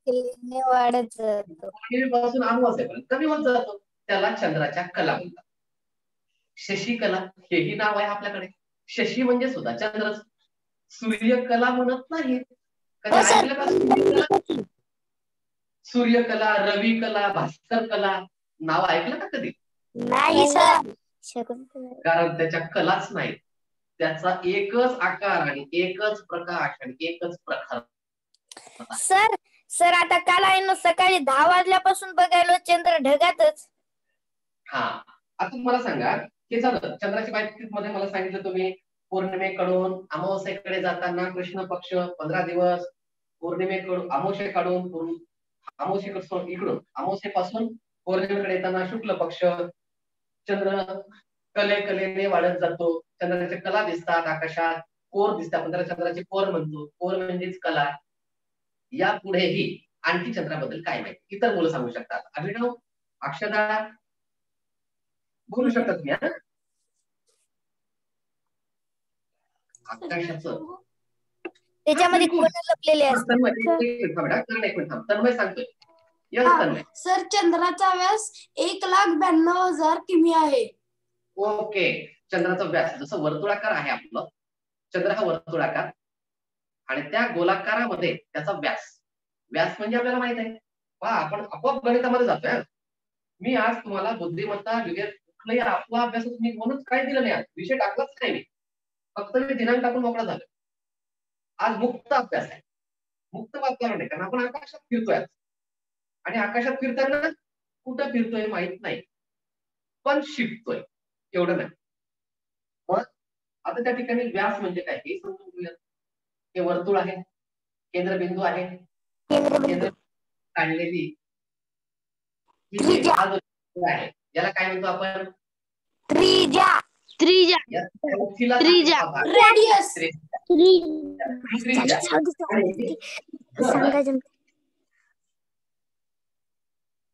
Speaker 1: पासून अमावस्येपर्यंत कमी होत जातो. त्याला चंद्राच्या कला म्हणतात. शशिकला हेही नाव आहे आपल्याकडे. शशी म्हणजे सुद्धा चंद्रच. सूर्यकला म्हणत नाही. कधी ऐकलं का? सूर्यकला, रवी कला, भास्कर कला नाव ऐकलं का कधी?
Speaker 4: नाही सर.
Speaker 1: कारण त्याच्या कलाच नाही, त्याचा एकच आकार आणि एकच प्रकाश आणि एकच प्रकार.
Speaker 4: सर आता काल आहे ना, सकाळी 10 वाजल्यापासून बघायला चंद्र ढगातच.
Speaker 1: आता मला सांगा, हे झालं चंद्राच्या बाबतीमध्ये. मला सांगितलं तुम्ही पौर्णिमेकडून अमावस्येकडे जाताना कृष्ण पक्ष 15 दिवस, पौर्णिमेकडून अमावस्येकडून इकडून अमावस्येपासून पौर्णिमेकडे येताना शुक्ल पक्ष. चंद्र कलेने वाढत जातो, चंद्राच्या कला दिसतात आकाशात, कोर दिसतात, आपण त्याला चंद्राचे कोर म्हणतो. कोर म्हणजेच कला. यापुढेही आणखी चंद्राबद्दल काय माहिती इतर मुलं सांगू शकतात? अभिनव, अक्षदा बोलू शकतात तुम्ही? आकाशाचं
Speaker 4: त्याच्यामध्ये कोण लपलेले असतात?
Speaker 1: तन्मय सांगतोय, यस तन्मय.
Speaker 5: सर चंद्राचा व्यास 1,92,000 किमी आहे.
Speaker 1: ओके. चंद्राचा व्यास जसं वर्तुळाकार आहे आपलं, चंद्र हा वर्तुळाकार आणि त्या गोलाकारामध्ये त्याचा व्यास म्हणजे आपल्याला माहित आहे. पहा आपण आपोआप गणितामध्ये जातोय. मी आज तुम्हाला बुद्धिमत्ता विवेक कुठलाही आपला अभ्यास मी म्हणून काय दिलं नाही, आज विषय टाकलाच नाही मी, फक्त मी दिनांक टाकून मोकळा झालो. आज मुक्त अभ्यास आहे, मुक्त वातावरण आहे, कारण आपण आकाशात फिरतोय आणि आकाशात फिरताना कुठं फिरतोय माहित नाही, पण शिकतोय एवढं नाही. मग आता त्या ठिकाणी व्यास म्हणजे काय हे समजून घेऊया. हे वर्तुळ आहे, केंद्रबिंदू आहे, केंद्र काढलेली आहे, याला काय म्हणतो आपण?
Speaker 4: त्रिज्या.
Speaker 5: रेडियस.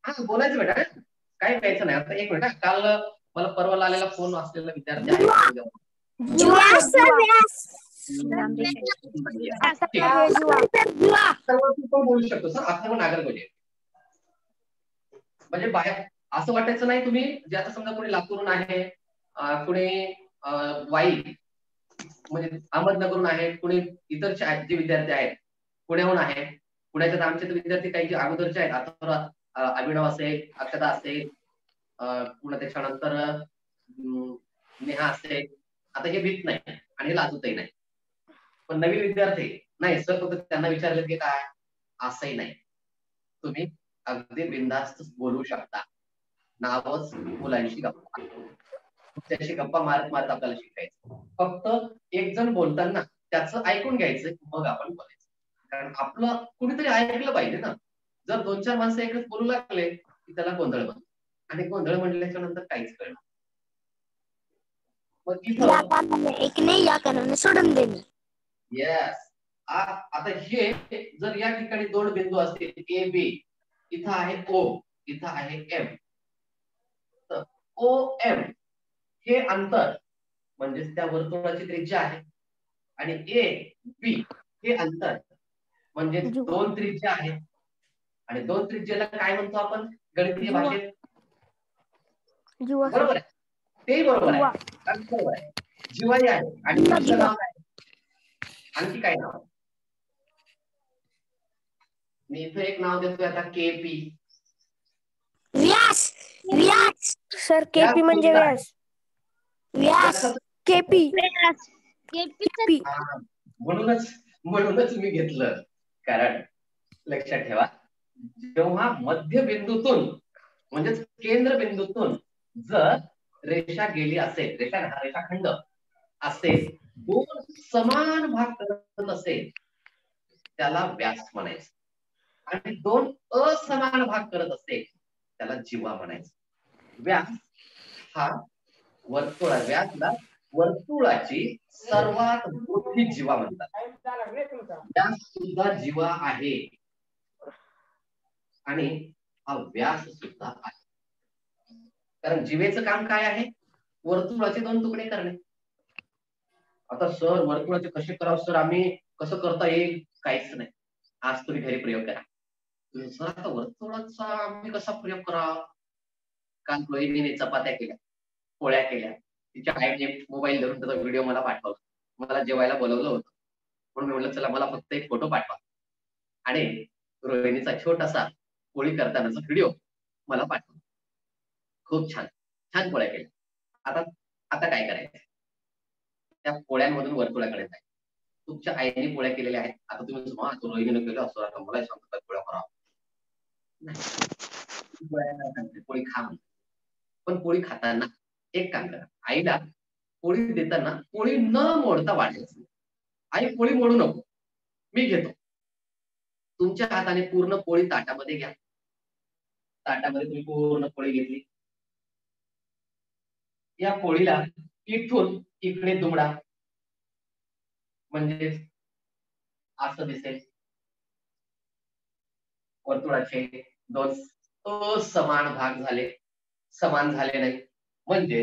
Speaker 1: हा बोलायचं बेटा, काय प्यायचं नाही. आता एक मिनिट, काल मला परवा आलेला फोन असलेला विद्यार्थी आहे, बोलू शकतो सर. अथर्व नागरगोजे म्हणजे बाहेर असं वाटायचं नाही तुम्ही जे आता समजा कोणी लातूरून आहे, कुणी वाई म्हणजे अहमदनगरहून आहे, कुणी इतरचे आहेत जे विद्यार्थी आहेत, पुण्याहून आहे. पुण्याच्यात आमचे विद्यार्थी काही जे अगोदरचे आहेत, आता अभिनव असेल, अक्षता असेल, पुन्हा त्याच्यानंतर नेहा असेल, आता हे भीत नाही आणि लाजतही नाही. पण नवीन विद्यार्थी नाही सर, फक्त त्यांना विचारलं की काय, असंही नाही, तुम्ही अगदी बिनधास्त बोलू शकता. नावच मुलांशी गप्पा, त्याची गप्पा मारत मारत आपल्याला शिकायचं. फक्त एक जण बोलताना त्याचं ऐकून घ्यायचं, मग आपण बोलायचं. कारण आपलं कुणीतरी ऐकलं पाहिजे ना. जर 2-4 माणसं एकच बोलू लागले की त्याला गोंधळ बनतो, आणि गोंधळ म्हणल्याच्या नंतर काहीच कळणार. मग इथं
Speaker 4: ऐकणे या कानाने सोडून देणे.
Speaker 1: येस. आता हे जर या ठिकाणी 2 बिंदू असतील ए बी, इथं आहे ओ, इथं आहे एम, तर ओ एम हे अंतर म्हणजे त्या वर्तुळाची त्रिज्या आहे, आणि ए बी हे अंतर म्हणजे 2 त्रिज्या आहे. आणि 2 त्रिज्याला काय म्हणतो आपण गणितीय भाषेत? बरोबर आहे, तेही बरोबर आहे, बरोबर आहे, जिवाई आहे. आणि तिचं नाव काय, आणखी काय नाव? मी इथं एक नाव देतोय आता, केपी.
Speaker 4: व्यास. व्यास
Speaker 2: सर केपी म्हणजे व्यास.
Speaker 4: व्यास.
Speaker 2: केपी.
Speaker 1: म्हणूनच मी घेतलं. कारण लक्षात ठेवा, जेव्हा मध्यबिंदूतून म्हणजेच केंद्रबिंदूतून जर रेषा गेली असेल, रेषाखंड असेल, 2 समान भाग करत असेल, त्याला व्यास म्हणायचं. आणि 2 असमान भाग करत असेल, त्याला जिवा म्हणायचं. व्यास हा व्यासला वर्तुळाची सर्वात मोठी जिवा म्हणतात. व्यास सुद्धा जिवा आहे आणि हा व्यास सुद्धा आहे. कारण जिवेचं काम काय आहे? वर्तुळाचे 2 तुकडे करणे. आता सर वर्तुळाचे कसे करावं सर, आम्ही कसं करता येईल? काहीच नाही. आज तुम्ही घरी प्रयोग करा. सर आता वर्तुळाचा आम्ही कसा प्रयोग करावा? काल रोहिणीने चपात्या केल्या, पोळ्या केल्या, तिच्या आईने मोबाईल धरून त्याचा व्हिडिओ मला पाठवला. मला जेवायला बोलवलं होतं, म्हणून मी म्हटलं चला मला फक्त एक फोटो पाठवा, आणि रोहिणीचा छोटासा पोळी करतानाचा व्हिडिओ मला पाठवा. खूप छान छान पोळ्या केल्या. आता काय करायचं? त्या पोळ्यांमधून वर्तुळाकडे जायचं. तुमच्या आईने पोळ्या केलेल्या आहेत, आता तुम्ही रोहिणीने केलं असं, आता मला सांगतात पोळ्या करावं. पोळी खा म्हणतात. पण पोळी खाताना एक काम करा, आईला पोळी देताना पोळी न मोडता वाढायची. आई पोळी मोडू नको, मी घेतो. तुमच्या हाताने पूर्ण पोळी ताटामध्ये घ्या. ताटामध्ये तुम्ही पूर्ण पोळी घेतली. या पोळीला इथून इकडे दुमडा, म्हणजे असं दिसेल. वर्तुळाचे 2 समान भाग झाले, समान झाले नाही, म्हणजे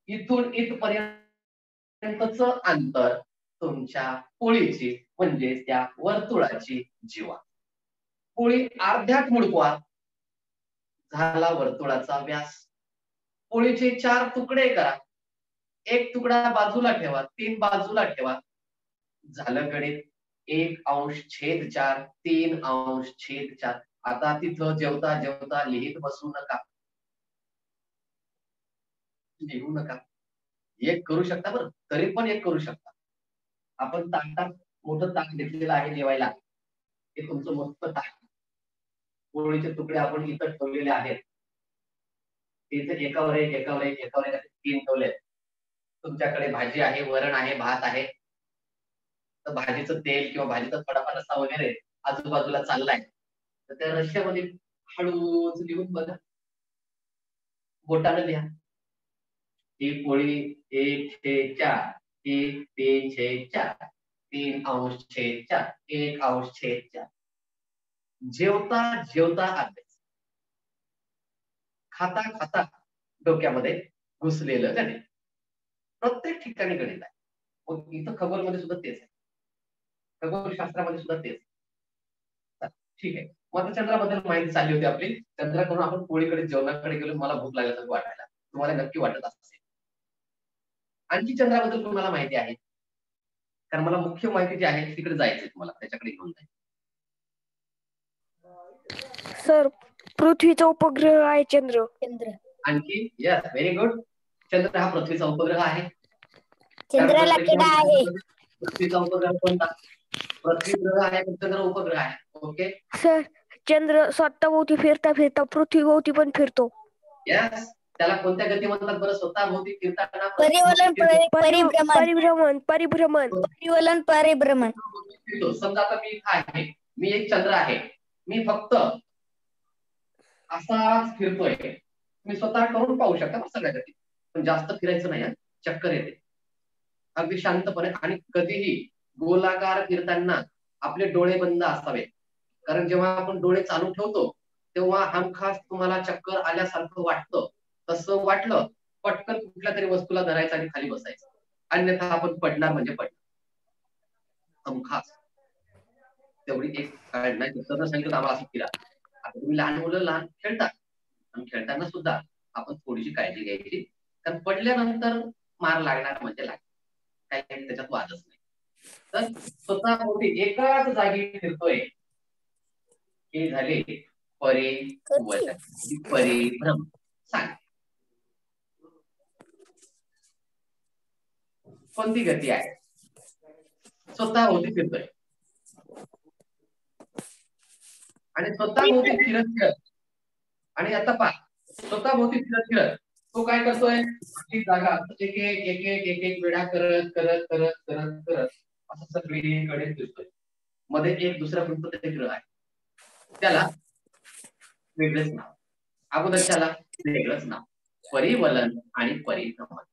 Speaker 1: इथून इथपर्यंतच अंतर तुमच्या पोळीची म्हणजे त्या वर्तुळाची जिवा. पोळी अर्ध्यात मुडकवा, झाला वर्तुळाचा व्यास. पोळीचे 4 तुकडे करा. एक तुकडा बाजूला ठेवा, 3 बाजूला ठेवा. झालं गणित. 1/4 3/4. आता तिथं जेवता जेवता लिहित बसू नका, लिहू नका. एक करू शकता बरं, तरी पण एक करू शकता. आपण ताटात मोठं ताट घेतलेलं आहे जेवायला, हे तुमचं मस्त ताट. पोळीचे तुकडे आपण इथं ठेवलेले आहेत. इथे एकावर एक एकावर एक एकावर एक असे 3 ठेवले. तुमच्याकडे भाजी आहे, वरण आहे, भात आहे. तर भाजीचं तेल किंवा भाजीचा थोडाफार रस्सा वगैरे आजूबाजूला चाललाय, तर त्या रश्श्यामध्ये हळूच लिहून बघा, बोटाने लिहा. ही पोळी 1/4, ही 3/4, 3/4, 1/4. जेवता जेवता अभ्यास, खाता खाता डोक्यामध्ये घुसलेलं गणित. प्रत्येक ठिकाणी गणित आहे. मग इथं खगोलमध्ये सुद्धा तेच आहे, खगोलशास्त्रामध्ये सुद्धा तेच. ठीक आहे. मग आता चंद्राबद्दल माहिती चालली होती आपली. चंद्राकडून आपण पोळीकडे जेवणाकडे गेलो. मला भूक लागल्यासारखं वाटायला, तुम्हाला नक्की वाटत असेल. आणखी चंद्राबद्दल तुम्हाला माहिती आहे? कारण मला मुख्य माहिती जी आहे तिकडे जायचंय, तुम्हाला त्याच्याकडे घेऊन जायचं.
Speaker 2: सर पृथ्वीचा उपग्रह आहे चंद्र.
Speaker 1: आणखी यस, व्हेरी गुड. चंद्र हा पृथ्वीचा उपग्रह आहे.
Speaker 4: चंद्राला किडा आहे.
Speaker 1: पृथ्वीचा उपग्रह कोणता? पृथ्वी ग्रह आहे, चंद्र उपग्रह आहे. ओके
Speaker 2: सर चंद्र स्वतःभोवती फिरता फिरता पृथ्वीभोवती पण फिरतो.
Speaker 1: यस. त्याला कोणत्या गती म्हणतात बरं? स्वतःभोवती फिरताना
Speaker 4: परिवलन परिभ्रमण
Speaker 2: परिभ्रमण परिभ्रमण
Speaker 4: परिवलन परिभ्रमण.
Speaker 1: फिरतो. समजा आता मी इथं आहे, मी एक चंद्र आहे, मी फक्त असाच फिरतोय. मी स्वतः करून पाहू शकता सगळ्या गती, पण जास्त फिरायचं नाही, चक्कर येते. अगदी शांतपणे. आणि कधीही गोलाकार फिरताना आपले डोळे बंद असावे, कारण जेव्हा आपण डोळे चालू ठेवतो तेव्हा हमखास तुम्हाला चक्कर आल्यासारखं वाटतं. तसं वाटलं पटकन कुठल्या तरी वस्तूला धरायचं आणि खाली बसायचं, अन्यथा आपण पडणार म्हणजे पडणार हमखास. तेवढी एक नाही तर सांगितलं आम्हाला असं फिरा. आता तुम्ही लहान मुलं लहान खेळतात, आणि खेळताना सुद्धा आपण थोडीशी काळजी घ्यायची, कारण पडल्यानंतर मार लागणार म्हणजे लागणार, काही त्याच्यात वादच नाही. तर स्वतः मोठी एकाच जागी फिरतोय, हे झाले परिवलन, परिभ्रमण. सांग कोणती गती आहे? स्वतः होती फिरतोय, आणि स्वतः भोवती फिरत फिरत, आणि आता पहा स्वतः भोवती फिरत फिरत तो काय करतोय? ती जागा एक एक एक एक एक एक वेळा करत करत करत करत करत असं सगळीकडे फिरतोय. मध्ये एक दुसरा कोणतं ग्रह आहे, त्याला वेगळंच नाव, अगोदरच्याला वेगळंच नाव, परिवलन आणि परिभ्रमण.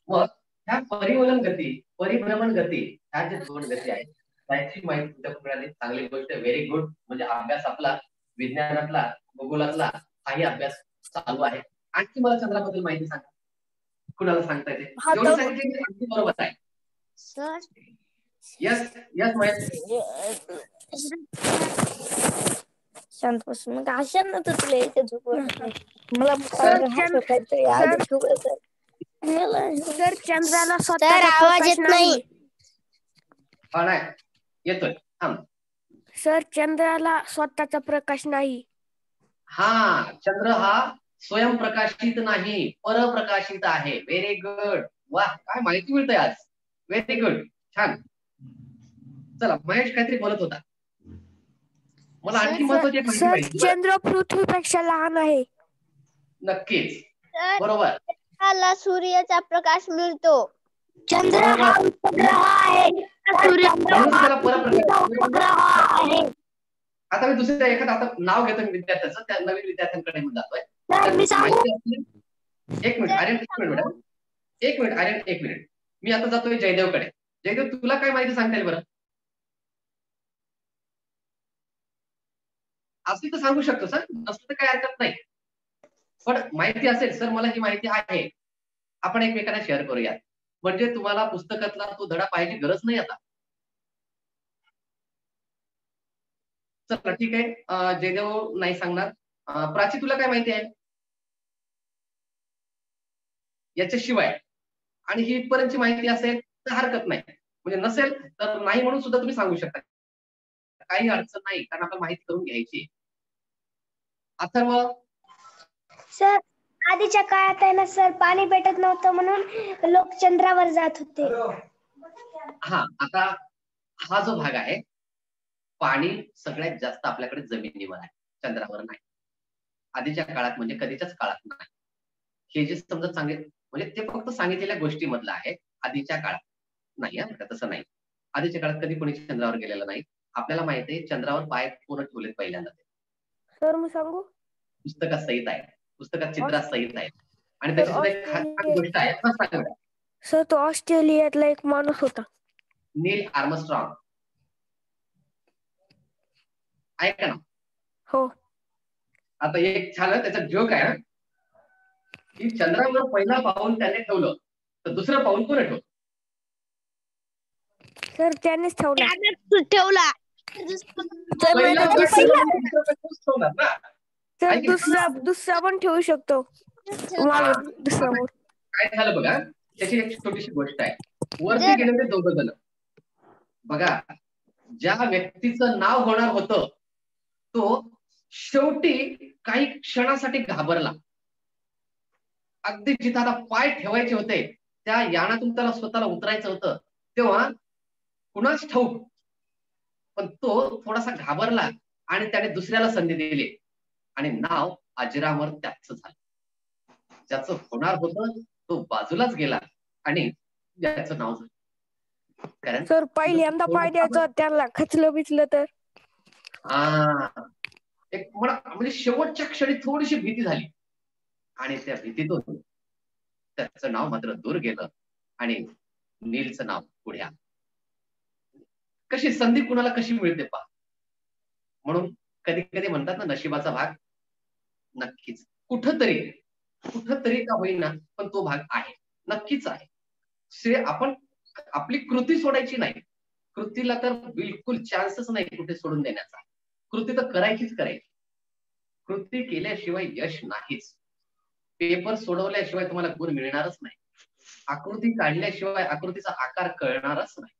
Speaker 1: मग ह्या परिवलन गती, परिभ्रमण गती, ह्या ज्या 2 गती आहेत त्याची माहिती तुमच्या मिळाली, चांगली गोष्ट, व्हेरी गुड. म्हणजे अभ्यास आपला विज्ञानातला, भूगोलातला काही अभ्यास चालू आहे. आणखी मला चंद्राबद्दल माहिती सांगा, कुणाला सांगता येते? जेवढी सांगितली अगदी बरोबर आहे.
Speaker 4: Sir
Speaker 1: yes yes Mahesh.
Speaker 4: शांत बस. मग अशा ना तर तुला याच्या झोपवत मला
Speaker 2: सर चंद्राला
Speaker 4: सर
Speaker 2: स्वतःचा
Speaker 4: आवाज
Speaker 2: प्रकाश
Speaker 4: येत नाही.
Speaker 1: हा नाही येतोय, थांब.
Speaker 2: सर चंद्राला स्वतःचा प्रकाश नाही.
Speaker 1: हा, चंद्र हा स्वयंप्रकाशित नाही, परप्रकाशित आहे. Very good. वाह, काय माहिती मिळतंय आज. व्हेरी गुड, छान. चला, महेश काहीतरी बोलत होता, मला आणखी महत्वाची एक माहिती
Speaker 2: सर
Speaker 1: पाहिजे.
Speaker 2: चंद्र पृथ्वीपेक्षा लहान आहे.
Speaker 1: नक्कीच बरोबर.
Speaker 5: चंद्राला सूर्याचा प्रकाश मिळतो.
Speaker 4: चंद्र हा उपग्रह आहे.
Speaker 1: म्हणून त्याला परप्रकाश.
Speaker 4: आहे.
Speaker 1: आता मी दुसऱ्या एखादं आता नाव घेतो विद्यार्थ्याचं, त्या नवीन विद्यार्थ्यांकडे मी जातोय. एक मिनिट आर्यन, एक मिनिट आर्यन, एक मिनिट. मी आता जातोय जयदेवकडे. जयदेव, तुला काय माहिती सांगता येईल बरं? असली तर सांगू शकतो सर, नसलं तर काही हरकत नाही, पण माहिती असेल सर मला ही माहिती आहे, आपण एकमेकांना शेअर करूया. म्हणजे तुम्हाला पुस्तकातला तो धडा पाहायची गरज नाही आता. चला ठीक आहे, जयदेव नाही सांगणार, प्राची तुला काय माहिती आहे याच्याशिवाय? आणि ही इथपर्यंतची माहिती असेल तर हरकत नाही, म्हणजे नसेल तर नाही म्हणून सुद्धा तुम्ही सांगू शकता, काही अडचण नाही, कारण आपण माहिती करून घ्यायची. अथर्व?
Speaker 2: सर आधीच्या काळात आहे ना सर, पाणी भेटत नव्हतं म्हणून लोक चंद्रावर जात होते.
Speaker 1: हा, आता हा जो भाग आहे, पाणी सगळ्यात जास्त आपल्याकडे जमिनीवर आहे, चंद्रावर नाही. आधीच्या काळात म्हणजे कधीच्याच काळात नाही. हे जे समजा म्हणजे ते फक्त सांगितलेल्या गोष्टीमधलं आहे, आधीच्या काळात नाही. तसं नाही, आधीच्या काळात कधी कोणी चंद्रावर गेलेलं नाही. आपल्याला माहिती आहे चंद्रावर पाय कोण ठेवलेत पहिल्यांदा.
Speaker 2: सर मी सांगू?
Speaker 1: पुस्तकात सहित आहे, पुस्तकात चित्रात सहित आहे. आणि त्याची सुद्धा एक खास गोष्ट आहे.
Speaker 2: सर तो ऑस्ट्रेलियातला एक माणूस होता,
Speaker 1: नील आर्मस्ट्रॉंग, ऐका ना.
Speaker 2: हो.
Speaker 1: आता एक छान त्याचा जोक आहे की चंद्रावर पहिला पाऊल त्याने ठेवलं तर दुसरं पाऊल कोण ठेवलं?
Speaker 2: सर त्यानेच ठेवला. सर दुसरा पण ठेवू शकतो. दुसरा
Speaker 1: काय झालं बघा, त्याची एक छोटीशी गोष्ट आहे. वरती गेले ते दोघं जण बघा, ज्या व्यक्तीचं नाव होणार होतं तो शेवटी काही क्षणासाठी घाबरला. अगदी जिथं आता पाय ठेवायचे होते त्या यानातून त्याला स्वतःला उतरायचं होतं, तेव्हा कुणाच ठाऊक पण तो थोडासा घाबरला आणि त्याने दुसऱ्याला संधी दिली आणि नाव अजरामर त्याचं झालं. ज्याचं होणार होतं तो बाजूलाच गेला आणि त्याचं नाव झालं. कारण
Speaker 2: सर पहिल्यांदा पाय द्यायचं त्याला खचलं बिचलं तर
Speaker 1: एक म्हणजे शेवटच्या क्षणी थोडीशी भीती झाली आणि त्या भीतीतून त्याचं नाव मात्र दूर गेलं आणि नीलचं नाव पुढे आलं. कशी संधी कुणाला कशी मिळते पहा. म्हणून कधी कधी म्हणतात ना, नशिबाचा भाग नक्कीच कुठंतरी का होईना पण तो भाग आहे, नक्कीच आहे. आपण आपली कृती सोडायची नाही, कृतीला तर बिलकुल चान्सच नाही कुठे सोडून देण्याचा. कृती तर करायचीच करायची. कृती केल्याशिवाय यश नाहीच. पेपर सोडवल्याशिवाय तुम्हाला गुण मिळणारच नाही. आकृती काढल्याशिवाय आकृतीचा आकार कळणारच नाही.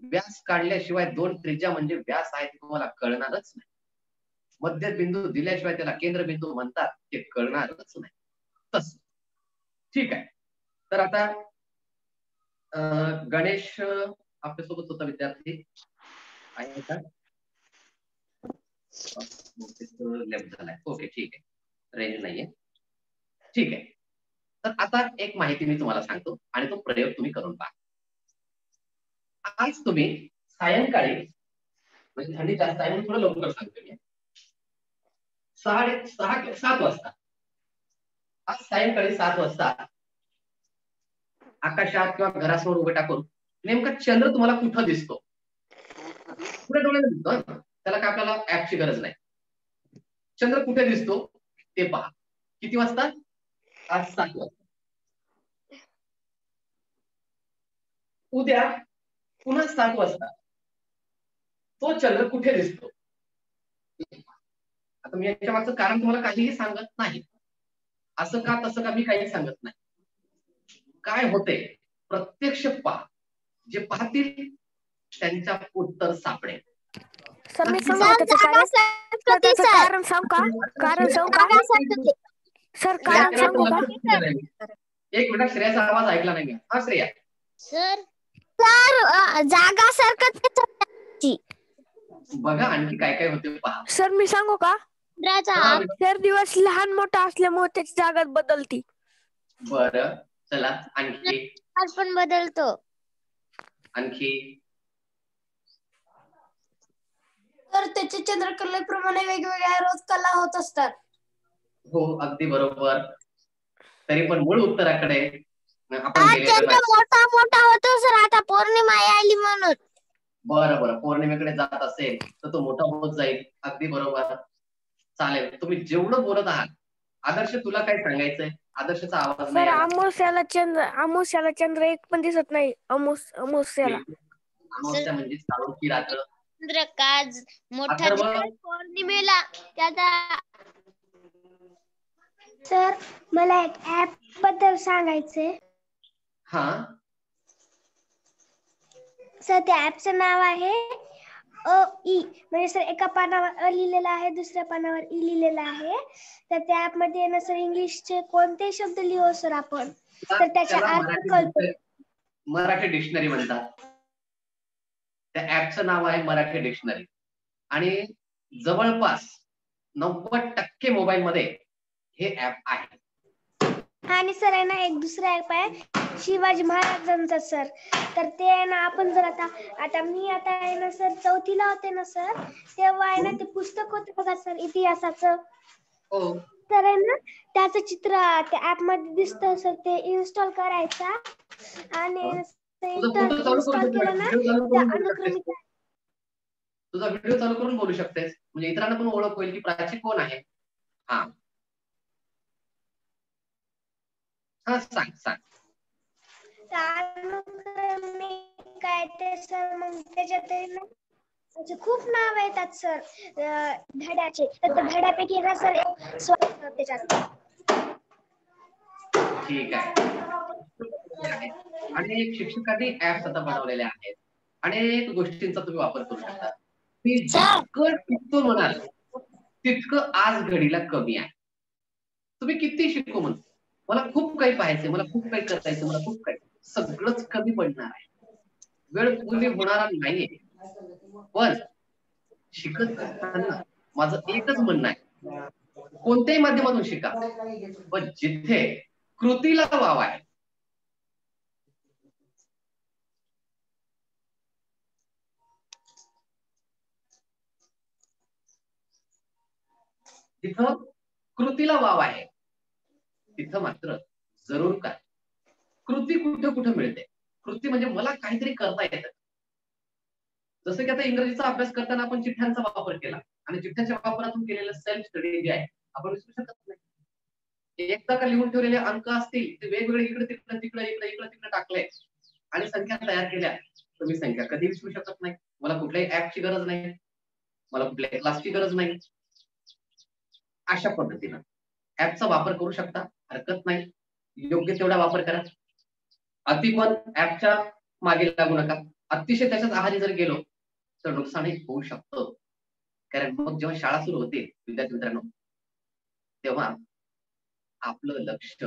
Speaker 1: व्यास काढल्याशिवाय 2 त्रिज्या म्हणजे व्यास आहे ते तुम्हाला कळणारच नाही. मध्यबिंदू दिल्याशिवाय त्याला केंद्रबिंदू म्हणतात ते कळणारच नाही. तस ठीक आहे. तर आता गणेश आपल्यासोबत होता विद्यार्थी आहे का? लेफ्ट झालाय. ओके ठीक आहे, रेंज नाहीये. ठीक आहे. तर आता एक माहिती मी तुम्हाला सांगतो आणि तो प्रयोग तुम्ही करून पहा. आज तुम्ही सायंकाळी, म्हणजे थंडी जास्त आहे म्हणून थोडं लवकर सांगतो मी, 7 वाजता, आज सायंकाळी 7 वाजता आकाशात किंवा घरासमोर उभे टाकून नेमका चंद्र तुम्हाला कुठं दिसतो? पुढे डोळ्याला दिसतो, त्याला काय आपल्याला ऍपची गरज नाही. चंद्र कुठे दिसतो ते पहा. किती वाजता? आज 7 वाजता. उद्या पुन्हा 7 वाजता तो चंद्र कुठे दिसतो? आता मी याच्या मागचं कारण तुम्हाला काहीही सांगत नाही. असं का तसं का मी काही सांगत नाही. काय होते प्रत्यक्ष पहा, जे पाहतील त्यांच्या उत्तर सापडेल.
Speaker 2: सर मी सांगू त्याचं कारण सांगू का? सर कारण सांगू का?
Speaker 1: एक मिनिट, श्रेयाचा आवाज ऐकला नाही मी. हा श्रेया.
Speaker 4: सर जागा सरकत
Speaker 1: बघा आणखी काय काय होते पहा.
Speaker 2: सर मी सांगू का? सर दिवस लहान मोठा असल्यामुळे त्याची जागा बदलती.
Speaker 1: बरं चला आणखी
Speaker 4: पण बदलतो.
Speaker 1: आणखी
Speaker 5: तर त्याचे चंद्रकलेप्रमाणे वेगवेगळ्या रोज कला होत असतात.
Speaker 1: हो अगदी बरोबर. तरी पण मूळ उत्तराकडे आपण
Speaker 4: चंद्र मोठा होतो सर, आता पौर्णिमा आली म्हणून.
Speaker 1: बरं पौर्णिमेकडे जात असेल तर तो मोठा होत जाईल. अगदी बरोबर. चालेल, तुम्ही जेवढं बोलत आहात. आदर्श तुला काय सांगायचंय? आदर्शचा आवाज नाही.
Speaker 2: अमावस्याला चंद्र एक पण दिसत नाही. अमावस्याला
Speaker 1: अमावस्या म्हणजे साळुंकी रात्र.
Speaker 4: चंद्र काज मोठा पौर्णिमेला त्याचा
Speaker 2: सर मला एक ऍप बद्दल सांगायचंय.
Speaker 1: हा,
Speaker 2: सर त्या ऍपचं नाव आहे ई, म्हणजे सर एका पानावर अ लिहिलेला आहे, दुसऱ्या पानावर ई लिहिलेला आहे. तर त्या ऍप मध्ये ना सर इंग्लिशचे कोणते शब्द लिहू सर आपण, तर त्याचा
Speaker 1: त्याला
Speaker 2: अर्थ कळतो.
Speaker 1: मराठी डिक्शनरी म्हणतात. त्या ऍपचं नाव आहे मराठी डिक्शनरी आणि जवळपास 90% मोबाईल मध्ये हे ऍप आहे.
Speaker 2: आणि सर आहे ना एक दुसरा ऍप आहे शिवाजी महाराजांचा सर. तर ते आहे ना आपण जर आता मी आता आहे ना सर 4थीला होते ना सर, तेव्हा आहे ना ते पुस्तक होते बघा सर इतिहासाचं.
Speaker 1: हो,
Speaker 2: तर आहे ना त्याचं चित्र त्या ऍप मध्ये दिसतं सर. ते इन्स्टॉल करायचा आणि
Speaker 1: तुझा फोटो चालू
Speaker 2: इन्स्टॉल
Speaker 1: करून
Speaker 2: केलं ना
Speaker 1: व्हिडिओ चालू
Speaker 2: त्या
Speaker 1: करून बोलू शकतेस
Speaker 2: अनुक्रमिक.
Speaker 1: तू. तुझा व्हिडिओ चालू करून बोलू शकतेस, म्हणजे इतरांना पण ओळख होईल की प्राची कोण आहे. हा हा, सांग सांग.
Speaker 2: अनुक्रमिक काय ते सर, मग त्याच्यात आहे ना त्याचे खूप नाव येतात सर धड्याचे. तर त्या धड्यापैकी ना सर एक स्वार्थ त्याच्यात.
Speaker 1: ठीक आहे. अनेक शिक्षकांनी ऍप्स आता बनवलेले आहेत. अनेक गोष्टींचा तुम्ही वापर करू शकता. मी जितकं शिकतो म्हणाल तितकं आज घडीला कमी आहे. तुम्ही किती शिकू म्हणून, मला खूप काही पाहायचंय, मला खूप काही करायचं, मला खूप काही, सगळंच कमी पडणार आहे. वेळ पुरी होणारा नाहीये. पण शिकत असताना माझं एकच म्हणणं आहे, कोणत्याही माध्यमातून शिका, पण जिथे कृतीला वाव आहे, तिथं कृतीला वाव आहे, तिथं मात्र जरूर काय. कृती कुठं कुठं मिळते. कृती म्हणजे मला काहीतरी करता येतं. जसं की आता इंग्रजीचा अभ्यास करताना आपण चिठ्ठ्यांचा वापर केला आणि चिठ्ठ्यांच्या वापरातून केलेलं सेल्फ स्टडी जे आहे आपण विसरू शकत नाही. एकदा का लिहून ठेवलेले अंक असतील ते वेगवेगळे इकडे तिकडे तिकडे इकडे इकडे तिकडे टाकले आणि संख्या तयार केल्या, तर मी संख्या कधी विसरू शकत नाही. मला कुठल्याही ऍपची गरज नाही, मला कुठल्याही क्लासची गरज नाही. अशा पद्धतीनं ऍपचा वापर करू शकता, हरकत नाही. योग्य तेवढा वापर करा. अति पण ऍपच्या मागे लागू नका. अतिशय त्याच्यात आहारी जर गेलो तर नुकसानही होऊ शकतं. कारण मग जेव्हा शाळा सुरू होते विद्यार्थी मित्रांनो, तेव्हा आपलं लक्ष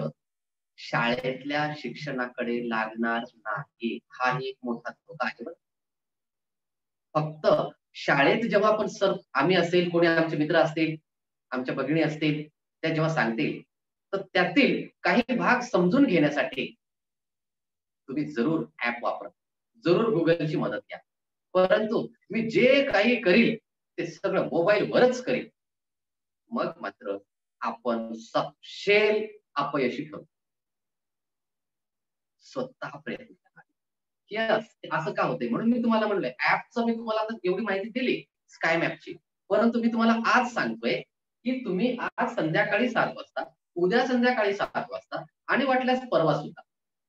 Speaker 1: शाळेतल्या शिक्षणाकडे लागणार नाही. हा एक मोठा धोका आहे. फक्त शाळेत जेव्हा आपण सर, आम्ही असेल, कोणी आमचे मित्र असतील, आमच्या भगिनी असतील, त्या जेव्हा सांगतील तर त्यातील काही भाग समजून घेण्यासाठी तुम्ही जरूर ऍप वापरा, जरूर गुगलची मदत घ्या. परंतु मी जे काही करील ते सगळं मोबाईल वरच करेल, मग मात्र आपण सपशेल अपयशी ठरू. स्वतः प्रयत्न करा. Yes, असं का होतंय म्हणून मी तुम्हाला म्हणलंय, ऍपचं मी तुम्हाला आता एवढी माहिती दिली स्काय मॅपची, परंतु मी तुम्हाला आज सांगतोय की तुम्ही आज संध्याकाळी 7 वाजता, उद्या संध्याकाळी 7 वाजता आणि वाटल्यास परवा सुद्धा,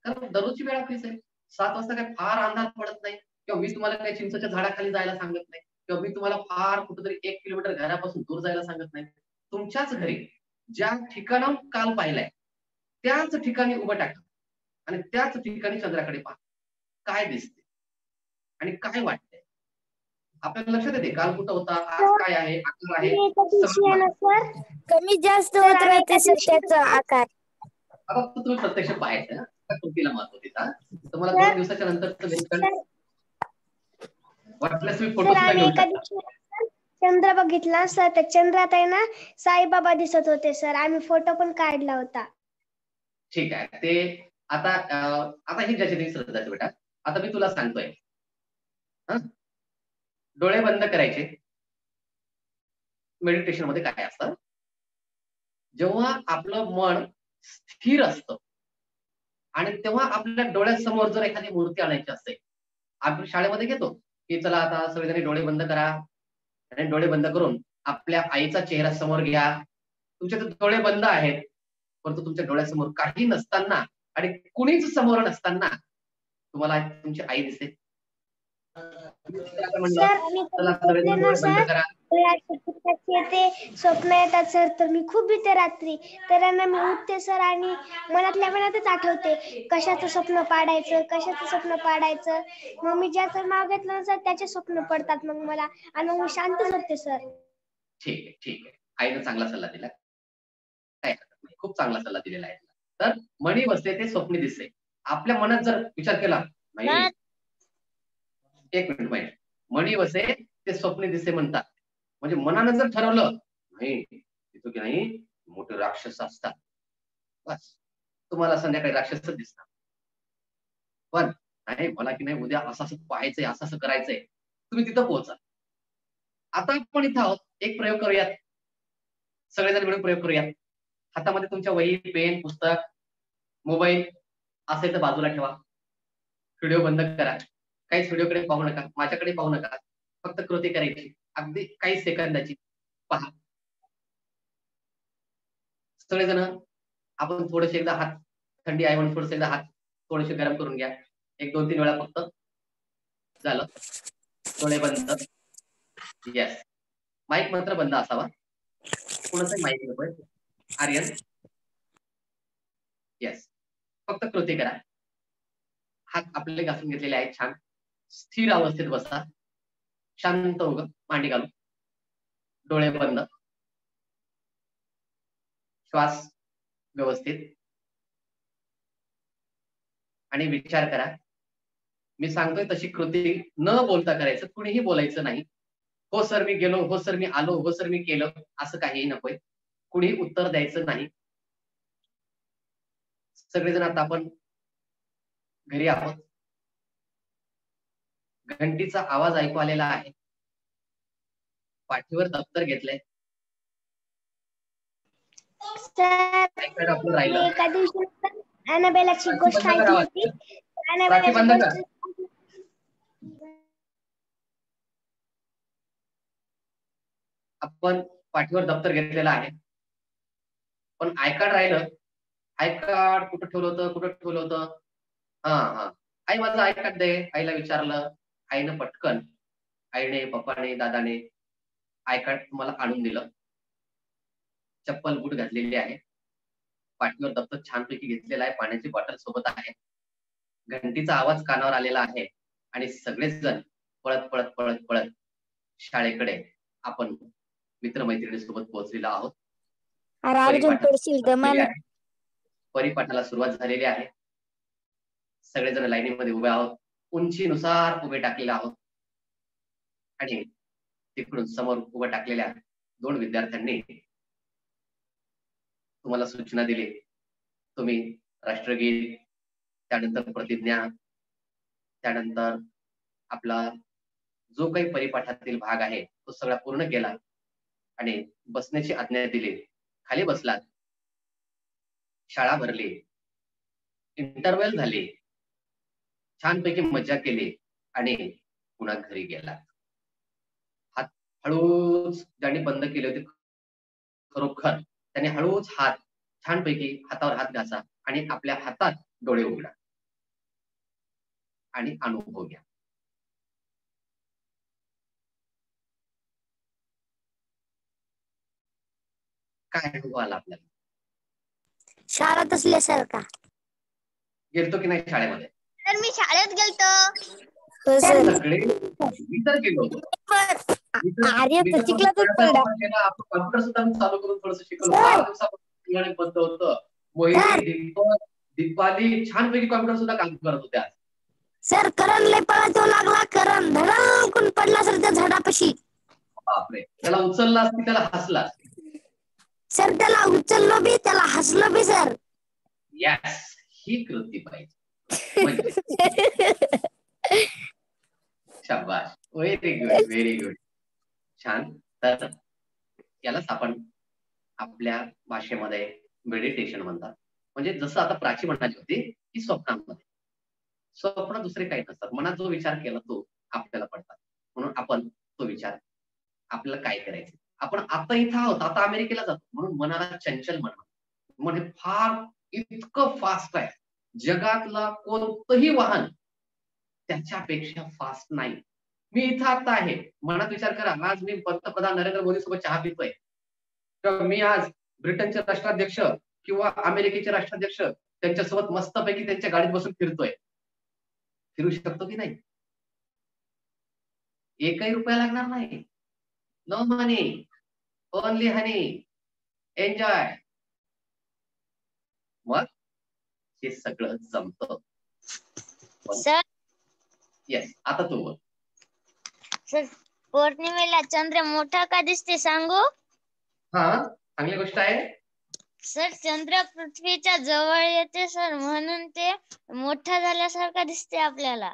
Speaker 1: कारण दररोजची वेळ आपलीच आहे. 7 वाजता काय फार अंधार पडत नाही, किंवा मी तुम्हाला काही चिंचेच्या झाडाखाली जायला सांगत नाही, किंवा मी तुम्हाला फार कुठेतरी 1 किलोमीटर घरापासून दूर जायला सांगत नाही. तुमच्याच घरी ज्या ठिकाणाहून काल पाहिलंय त्याच ठिकाणी उभं टाका आणि त्याच ठिकाणी चंद्राकडे पहा. काय दिसते आणि काय वाटतंय आपल्याला लक्षात येते. काल कुठं होता, आज काय आहे, आकार आहे.
Speaker 2: सर
Speaker 4: कमी जास्त होत राहते सर त्याचा आकार.
Speaker 1: आता तुम्ही प्रत्यक्ष पाहायचं ना, कृतीला महत्व देता. तर मला 2 दिवसाच्या नंतर वाटल्यास मी फोटो सुद्धा घेऊ शकता.
Speaker 2: चंद्र बघितला सर, त्या चंद्रात आहे ना साईबाबा दिसत होते सर. आम्ही फोटो पण काढला होता.
Speaker 1: ठीक आहे. ते आता हे ज्याचे दिवस श्रद्धाचे बेटा, आता मी तुला सांगतोय, डोळे बंद करायचे. मेडिटेशन मध्ये काय असतं, जेव्हा आपलं मन स्थिर असतं आणि तेव्हा आपल्या डोळ्यासमोर जर एखादी मूर्ती आणायची असते, आपण शाळेमध्ये घेतो की चला आता सगळेजण डोळे बंद करा आणि डोळे बंद करून आपल्या आईचा चेहरा समोर घ्या. तुमचे डोळे बंद आहेत, परंतु तुमच्या डोळ्यासमोर काही नसताना आणि कुणीच समोर नसताना तुम्हाला तुमची आई दिसते. चला सगळेजण डोळे बंद करा.
Speaker 2: ते स्वप्न येतात सर, तर मी खूप भीते रात्री. तर यांना मी उठते सर आणि मनातल्या मनातच आठवते कशाचं स्वप्न पाडायचं. मग मी ज्याचं नाव घेतलं ना सर त्याचे स्वप्न पडतात मग मला, आणि मग मी शांतच होते सर.
Speaker 1: ठीक आहे. आईनं चांगला सल्ला दिला, काय हरकत नाही. खूप चांगला सल्ला दिलेला आहे. तर मनी बसते ते स्वप्नी दिसते. आपल्या मनात जर विचार केला नाही, एक मिनिट माहिती, मनी बसे ते स्वप्नी दिसे म्हणतात. म्हणजे मनानं जर ठरवलं नाही तिथं की नाही मोठे राक्षस असतात, बस तुम्हाला संध्याकाळी राक्षसच दिसणार. पण नाही मला की नाही उद्या असं पाहायचंय, असं करायचंय, तुम्ही तिथं पोहोचा. आता आपण इथं आहोत, एक प्रयोग करूयात, सगळेजण मिळून प्रयोग करूयात. हातामध्ये तुमच्या वही, पेन, पुस्तक, मोबाईल असेल तर बाजूला ठेवा. व्हिडिओ बंद करा. काहीच व्हिडिओकडे पाहू नका, माझ्याकडे पाहू नका. फक्त कृती करायची, अगदी काही सेकंदाची. पहा सगळेजण, आपण थोडेसे एकदा हात, थंडी आहे म्हणून थोडेसे एकदा हात थोडेसे गरम करून घ्या. 1-2-3 वेळा फक्त. झालं, डोळे बंद. येस, माईक मात्र बंद असावा. कोणाचाही माईक नकोय. आर्यन, येस, फक्त कृती करा. हात आपले घासून घेतलेले आहेत, छान स्थिर अवस्थेत बसा. शांत उभं, मांडी घालून, डोळे बंद, श्वास व्यवस्थित, आणि विचार करा. मी सांगतोय तशी कृती न बोलता करायचं, कुणीही बोलायचं नाही. हो सर मी गेलो, हो सर मी आलो, हो सर मी केलं, असं काहीही नकोय. कुणीही उत्तर द्यायचं नाही. सगळेजण आता आपण घरी आहोत. घंटीचा आवाज ऐकू आलेला आहे. पाठीवर दप्तर घेतलंय.
Speaker 2: सर
Speaker 1: आपलं राहिलं.
Speaker 2: एका दिवशी अनाबेलाची गोष्ट
Speaker 1: बंद
Speaker 2: ऐकली
Speaker 1: करा,
Speaker 2: होती.
Speaker 1: राखी बंद कर. आपण पाठीवर दप्तर घेतलेलं आहे, पण आय कार्ड राहिलं. आय कार्ड कुठं ठेवलं होतं? हा, आई माझं आय कार्ड दे. आईला विचारलं. आईनं पटकन, आईने, पप्पाने, दादाने आय कार्ड तुम्हाला आणून दिलं. चप्पल बूट घातलेली आहे. पाठीवर दप्तर छानपैकी घेतलेला आहे. पाण्याची बॉटल सोबत आहे. घंटीचा आवाज कानावर आलेला आहे आणि सगळेच जण पळत शाळेकडे आपण मित्रमैत्रिणीसोबत पोहोचलेलो आहोत. परिपाठाला सुरुवात झालेली आहे. सगळेजण लाईनीमध्ये उभे आहोत. उंचीनुसार उभे टाकलेले आहोत. आणि तिकडून समोर उभं टाकलेल्या 2 विद्यार्थ्यांनी तुम्हाला सूचना दिली. तुम्ही राष्ट्रगीत, त्यानंतर प्रतिज्ञा, त्यानंतर आपला जो काही परिपाठातील भाग आहे तो सगळा पूर्ण केला आणि बसण्याची आज्ञा दिली. खाली बसलात. शाळा भरली, इंटरवेल झाली, छानपैकी मजा केली आणि पुन्हा घरी गेला. हात हळूच ज्यांनी बंद केले होते खरोखर त्यांनी हळूच हात छानपैकी हातावर हात घासा आणि आपल्या हातात डोळे उघडा आणि अनुभव घ्या. काय अनुभव आला आपल्याला?
Speaker 4: शाळेत असल्यासारखा.
Speaker 1: गेलतो की नाही शाळेमध्ये?
Speaker 5: तर मी शाळेत गेलतो.
Speaker 1: सगळे मी तर गेलो होतो. कॉम्प्युटर सुद्धा मी चालू करून थोडंसं शिकलो. 5 दिवसापासून बंद होतं. मोहिनी, दीपाली छानपैकी कॉम्प्युटर सुद्धा काम करत होत्या.
Speaker 4: सर करण लय पळायला लागला. करण धडकून पडला सर त्या झाडापाशी.
Speaker 1: बापरे, त्याला उचललास की त्याला हसलास?
Speaker 4: सर त्याला उचललो बी, त्याला हसलो बी सर.
Speaker 1: यस, ही कृती पाहिजे. शाबास, व्हेरी गुड, छान. तर यालाच आपण आपल्या भाषेमध्ये मेडिटेशन म्हणतात. म्हणजे जसं आता प्राची म्हणाली होती की स्वप्नांमध्ये, स्वप्न दुसरे काही नसतात. मनात जो विचार केला तो आपल्याला पडतात. म्हणून आपण तो विचार, आपल्याला काय करायचं, आपण आता इथं आहोत, आता अमेरिकेला जातो म्हणून मनाला चंचल म्हणजे फार इतकं फास्ट आहे. जगातला कोणतंही वाहन त्याच्यापेक्षा फास्ट नाही. मी इथं आता आहे, मनात विचार करा, आज मी पंतप्रधान नरेंद्र मोदी सोबत चहा पितोय, तर मी आज ब्रिटनचे राष्ट्राध्यक्ष किंवा अमेरिकेचे राष्ट्राध्यक्ष त्यांच्यासोबत मस्तपैकी त्यांच्या गाडीत बसून फिरतोय. फिरू शकतो की नाही? एकही रुपया लागणार नाही. नो मनी, ओनली हनी, एन्जॉय. मग हे सगळं जमतं.
Speaker 4: सर
Speaker 1: येस, आता तू बोल.
Speaker 4: सर पौर्णिमेला चंद्र मोठा का दिसते सांगू?
Speaker 1: हा, चांगली गोष्ट आहे.
Speaker 4: सर चंद्र पृथ्वीच्या जवळ येते सर, म्हणून ते मोठा झाल्यासारखा दिसते आपल्याला.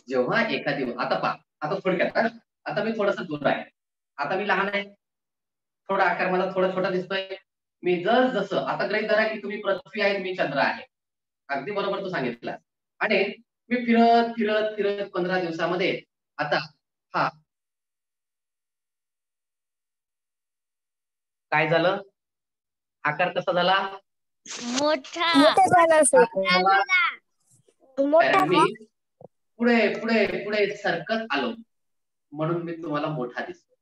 Speaker 1: जेव्हा एखादी, आता पहा, आता थोडक्यात, आता मी थोडस दूर आहे, आता मी लहान आहे, थोडा आकार मला थोडा छोटा दिसतोय. मी जसं आता गृहीत धरा की तुम्ही पृथ्वी आहे, मी चंद्र आहे, अगदी बरोबर तू सांगितलं. आणि मी फिरत फिरत फिरत 15 दिवसामध्ये आता हा काय झालं, आकार कसा झाला?
Speaker 4: मोठा
Speaker 1: झाला.
Speaker 4: मोठा
Speaker 1: कारण मी पुढे पुढे पुढे सरकत आलो, म्हणून मी तुम्हाला मोठा दिसतो.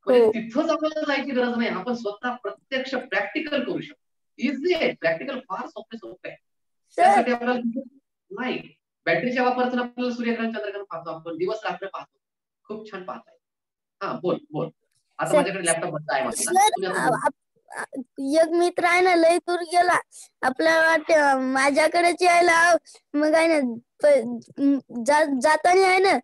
Speaker 1: म्हणजे तिथंच आपल्याला जायची गरज नाही, आपण स्वतः प्रत्यक्ष प्रॅक्टिकल करू शकतो. इझी आहे, प्रॅक्टिकल फार सोपे आहे. त्यासाठी आपल्याला नाही, बॅटरीच्या वापरातून आपल्याला सूर्यग्रहण चंद्रग्रहण पाहतो, आपण दिवस रात्र पाहतो, खूप छान पाहताय. हा बोल बोल, आता माझ्याकडे लॅपटॉप बद्दल आहे माझा.
Speaker 4: एक मित्र आहे ना, लय दूर गेला, आपल्याला वाटत माझ्याकडेच यायला, मग आहे ना जाताना आहे ना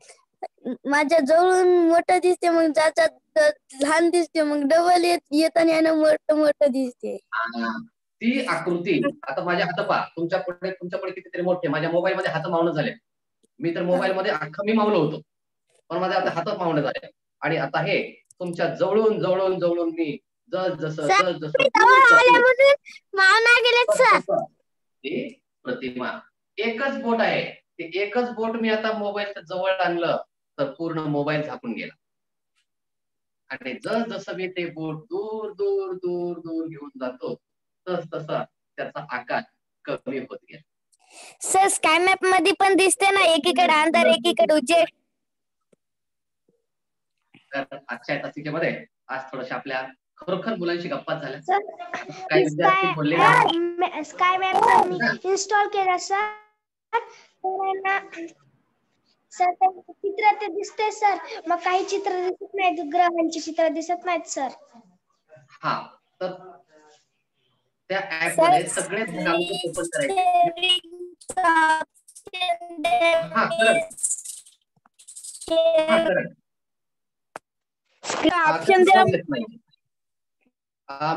Speaker 4: माझ्या जवळून मोठं दिसते, मग जातात लहान दिसते, मग डबल येताना आहे ना मोठं दिसते.
Speaker 1: ती आकृती आता माझ्या हात पहा, तुमच्याकडे कितीतरी मोठे, माझ्या मोबाईल मध्ये हात मावणं झाले. मी तर मोबाईल मध्ये अख्खा मी मावलो होतो, पण माझ्या आता हातात मावणं झाले. आणि आता हे तुमच्या जवळून जवळून जवळून मी जसं प्रतिमा, एकच बोट आहे, ते एकच बोट मी आता मोबाईलच्या जवळ आणलं तर पूर्ण मोबाईल झाकून गेला. आणि जसं मी ते बोट दूर दूर दूर दूर घेऊन जातो, तसा त्याचा आकार कमी होत गेला.
Speaker 4: सर स्काय मॅप मध्ये पण दिसते ना, एकीकडे अंधार एकीकडे उजेड.
Speaker 1: तर आजच्या तासिकेमध्ये आज थोड्याशा आपल्या खरोखर मुलांशी गप्पा झाल्या. काही विद्यार्थी बोलले
Speaker 2: स्काय मॅप मी इन्स्टॉल केला सर. सर चित्र ते दिसते सर, मग काही चित्र दिसत नाहीत, ग्रहांची चित्र दिसत नाहीत सर.
Speaker 1: हा, तर त्या ऍप मध्ये सगळे ओपन करायचे. हा करेक्ट.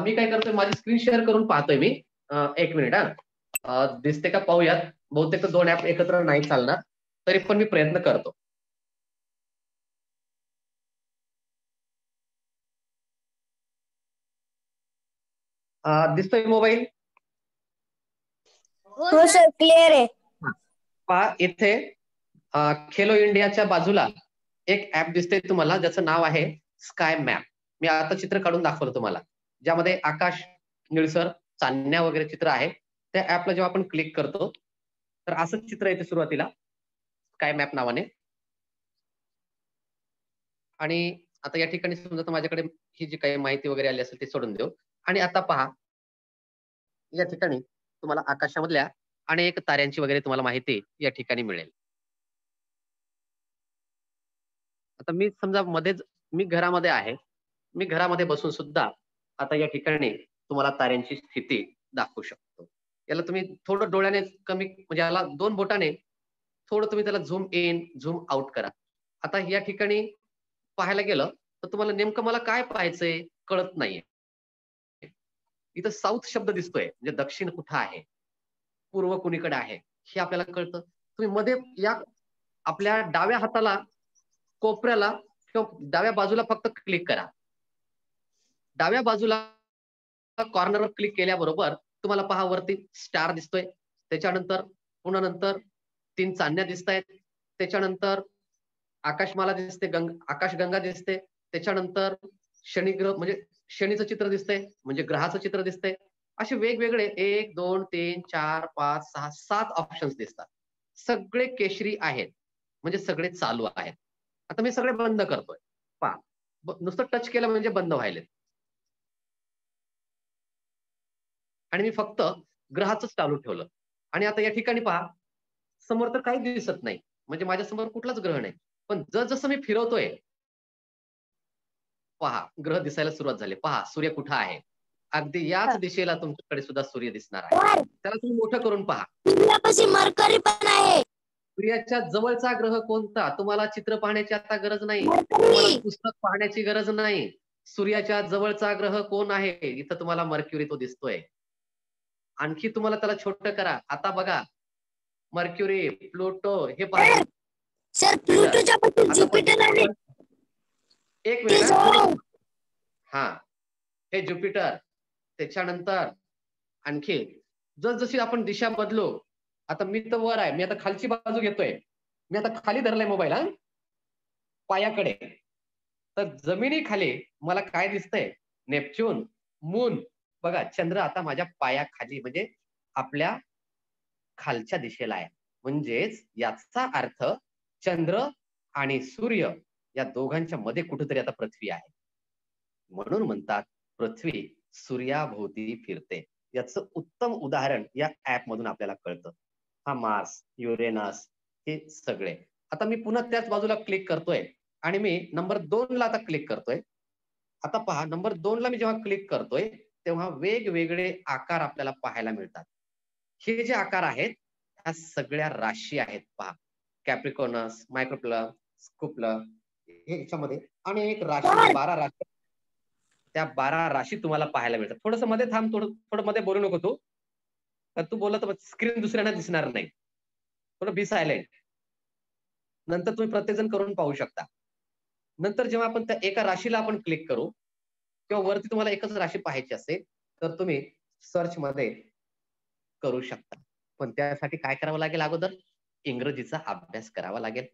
Speaker 1: मी काय करतोय, माझी स्क्रीन शेअर करून पाहतोय मी. एक मिनिट, दिसते का पाहूयात. बहुतेक 2 ऍप एकत्र नाही चालणार, तरी पण मी प्रयत्न करतो. दिसतोय मोबाईल?
Speaker 4: हो सर, क्लिअर आहे.
Speaker 1: पहा इथे खेलो इंडियाच्या बाजूला एक ऍप दिसते तुम्हाला, ज्याचं नाव आहे स्काय मॅप. मी आता चित्र काढून दाखवलं तुम्हाला, ज्यामध्ये आकाश निळसर, चांदण्या वगैरे चित्र आहे. त्या ऍपला जेव्हा आपण क्लिक करतो तर असं चित्र येते सुरुवातीला स्काय मॅप नावाने. आणि आता या ठिकाणी समजा माझ्याकडे ही जी काही माहिती वगैरे आली असेल ती सोडून देऊ. आणि आता पहा, या ठिकाणी तुम्हाला आकाशामधल्या अनेक ताऱ्यांची वगैरे तुम्हाला माहिती या ठिकाणी मिळेल. आता मी समजा मध्येच मी घरामध्ये आहे, मी घरामध्ये बसून सुद्धा आता या ठिकाणी तुम्हाला ताऱ्यांची स्थिती दाखवू शकतो. याला तुम्ही थोडं डोळ्याने कमी, म्हणजे याला 2 बोटाने थोडं तुम्ही त्याला झूम इन झूम आउट करा. आता या ठिकाणी पाहायला गेलं तर तुम्हाला नेमकं मला काय पाहायचंय कळत नाहीये. इथं साऊथ शब्द दिसतोय, म्हणजे दक्षिण कुठं आहे, पूर्व कुणीकडे आहे हे आपल्याला कळतं. तुम्ही मध्ये या आपल्या डाव्या हाताला कोपऱ्याला किंवा डाव्या बाजूला फक्त क्लिक करा. डाव्या बाजूला कॉर्नरवर क्लिक केल्याबरोबर तुम्हाला पहा वरती स्टार दिसतोय, त्याच्यानंतर पुन्हा नंतर 3 चांदण्या दिसत आहेत, त्याच्यानंतर आकाशमाला दिसते, आकाशगंगा दिसते, त्याच्यानंतर शनिग्रह म्हणजे शनीचं चित्र दिसतंय, म्हणजे ग्रहाचं चित्र दिसतंय. असे वेगवेगळे 1 2 3 4 5 6 7 ऑप्शन्स दिसतात. सगळे केशरी आहेत, म्हणजे सगळे चालू आहेत. आता मी सगळे बंद करतोय, पहा नुसतं टच केलं म्हणजे बंद व्हायले, आणि मी फक्त ग्रहाच चालू ठेवलं. आणि आता या ठिकाणी पहा समोर तर काही दिसत नाही, म्हणजे माझ्या समोर कुठलाच ग्रह नाही. पण जसं मी फिरवतोय पहा ग्रह दिसायला सुरुवात झाली. पहा सूर्य कुठं आहे, अगदी याच दिशेला तुमच्याकडे सुद्धा सूर्य दिसणार आहे. त्याला तुम्ही मोठं करून पहा.
Speaker 4: सूर्यापाशी मरकरी पण आहे.
Speaker 1: सूर्याच्या जवळचा ग्रह कोणता? तुम्हाला चित्र पाहण्याची आता गरज नाही, तुम्हाला पुस्तक पाहण्याची गरज नाही. सूर्याच्या जवळचा ग्रह कोण आहे? इथं तुम्हाला मर्क्युरी तो दिसतोय. आणखी तुम्हाला त्याला छोटं करा. आता बघा मर्क्युरी, प्लुटो हे पहा.
Speaker 4: सर प्लुटोच्या पासून ज्युपिटर आहे.
Speaker 1: एक मिनिट. हा हे ज्युपिटर, त्याच्यानंतर आणखी जसजशी आपण दिशा बदलो, आता मी तर वर आहे, मी आता खालची बाजू घेतोय, मी आता खाली धरलाय मोबाईल हा पायाकडे, तर जमिनीखाली मला काय दिसतंय? Neptune, moon. बघा चंद्र आता माझ्या पायाखाली म्हणजे आपल्या खालच्या दिशेला आहे. म्हणजेच याचा अर्थ चंद्र आणि सूर्य या दोघांच्या मध्ये कुठेतरी आता पृथ्वी आहे. म्हणून म्हणतात पृथ्वी सूर्याभोवती फिरते. याचं उत्तम उदाहरण या ऍप मधून आपल्याला कळतं. हा मार्स, युरेनस हे सगळे. आता मी पुन्हा त्याच बाजूला क्लिक करतोय आणि मी नंबर 2 ला आता क्लिक करतोय. आता पहा नंबर 2 ला मी जेव्हा क्लिक करतोय तेव्हा वेगवेगळे आकार आपल्याला पाहायला मिळतात. हे जे आकार आहेत ह्या सगळ्या राशी आहेत. पहा कॅप्रिकॉर्नस, मायक्रोप्लस, स्कुप्लस, हे याच्यामध्ये अनेक राशी, 12 राशी, त्या 12 राशी तुम्हाला पाहायला मिळतात. थोडस मध्ये थांब, थोडं मध्ये बोलू नको तू, तर तू बोलत स्क्रीन दुसऱ्यांना दिसणार नाही. थोडं बी सायलेंट. नंतर तुम्ही प्रत्येकजण करून पाहू शकता. नंतर जेव्हा आपण त्या एका राशीला आपण क्लिक करू किंवा वरती तुम्हाला एकच राशी पाहायची असेल तर तुम्ही सर्च मध्ये करू शकता. पण त्यासाठी काय करावं लागेल? अगोदर इंग्रजीचा अभ्यास करावा लागेल.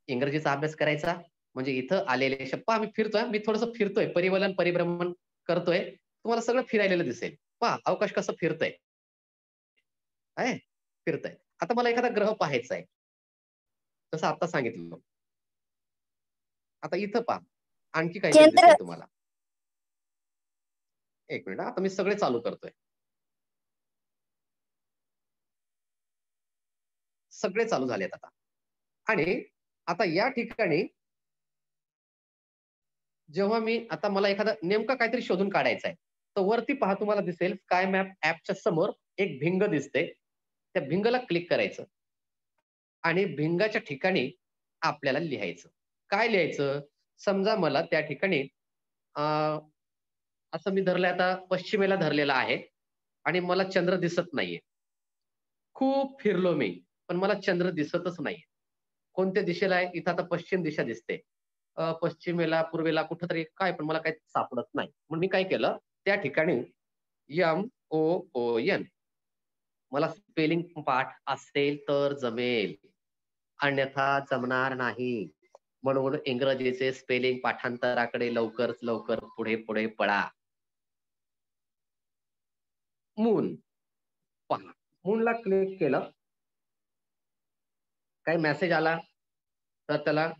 Speaker 1: इंग्रजीचा अभ्यास करायचा म्हणजे इथं आलेले शब्द मी फिरतोय, मी थोडंसं फिरतोय, परिवलन परिभ्रमण करतोय, तुम्हाला सगळं फिरायलेलं दिसेल. पहा अवकाश कसं फिरतंय आहे, फिरतंय. आता मला एखादा ग्रह पाहायचा आहे, जसं आता सांगितलं. आता इथं पहा आणखी काहीतरी दिसेल तुम्हाला. एक मिनिट, आता मी सगळे चालू करतोय, सगळे चालू झालेत आता. आणि आता या ठिकाणी जेव्हा मी आता मला एखादा नेमका काहीतरी शोधून काढायचा आहे, तर वरती पहा तुम्हाला दिसेल स्काय मॅप ऍपच्या समोर एक भिंग दिसते. त्या भिंगला क्लिक करायचं आणि भिंगाच्या ठिकाणी आपल्याला लिहायचं. काय लिहायचं? समजा मला त्या ठिकाणी असं मी धरलंय, आता पश्चिमेला धरलेला आहे आणि मला चंद्र दिसत नाहीये. खूप फिरलो मी पण मला चंद्र दिसतच नाहीये. कोणत्या दिशेला आहे? इथं आता पश्चिम दिशा दिसते. पश्चिमेला, पूर्वेला कुठंतरी काय, पण मला काही सापडत नाही. म्हणून मी काय केलं, त्या ठिकाणी MOON मला स्पेलिंग पाठ असेल तर जमेल, अन्यथा जमणार नाही. म्हणून इंग्रजीचे स्पेलिंग पाठांतराकडे लवकर पुढे पुढे पळा. मून पहा, मूनला क्लिक केलं, काही मेसेज आला तर त्याला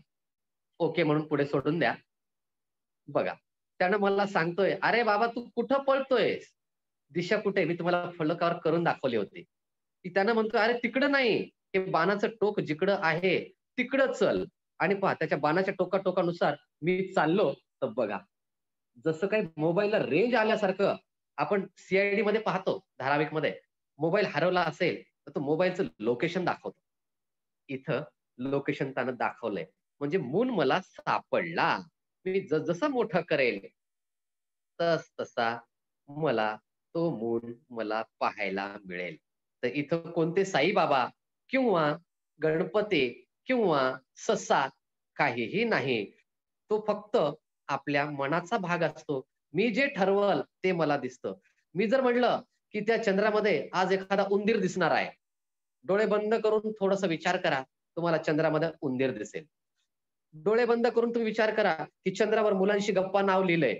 Speaker 1: ओके म्हणून पुढे सोडून द्या. बघा त्यानं मला सांगतोय, अरे बाबा तू कुठं पळतोय, दिशा कुठे? मी तुम्हाला फलकावर करून दाखवली होती. त्यानं म्हणतोय अरे तिकडं नाही, हे बाणाचं टोक जिकडं आहे तिकडं चल. आणि पहा त्याच्या बाणाच्या टोकानुसार मी चाललो. तर बघा जसं काही मोबाईलला रेंज आल्यासारखं आपण CID मध्ये पाहतो, धाराविक मध्ये मोबाईल हरवला असेल तर तो मोबाईलचं लोकेशन दाखवतो. इथं लोकेशन त्यानं दाखवलंय, म्हणजे मून मला सापडला. मी जसं मोठं करेल तसा मला तो मून मला पाहायला मिळेल. तर इथं कोणते साईबाबा किंवा गणपती किंवा ससा काहीही नाही. तो फक्त आपल्या मनाचा भाग असतो. मी जे ठरवल ते मला दिसतं. मी जर म्हटलं की त्या चंद्रामध्ये आज एखादा उंदीर दिसणार आहे, डोळे बंद करून थोडासा विचार करा, तुम्हाला चंद्रामध्ये उंदीर दिसेल. डोळे बंद करून तुम्ही विचार करा की चंद्रावर मुलांशी गप्पा नाव लिहिलंय,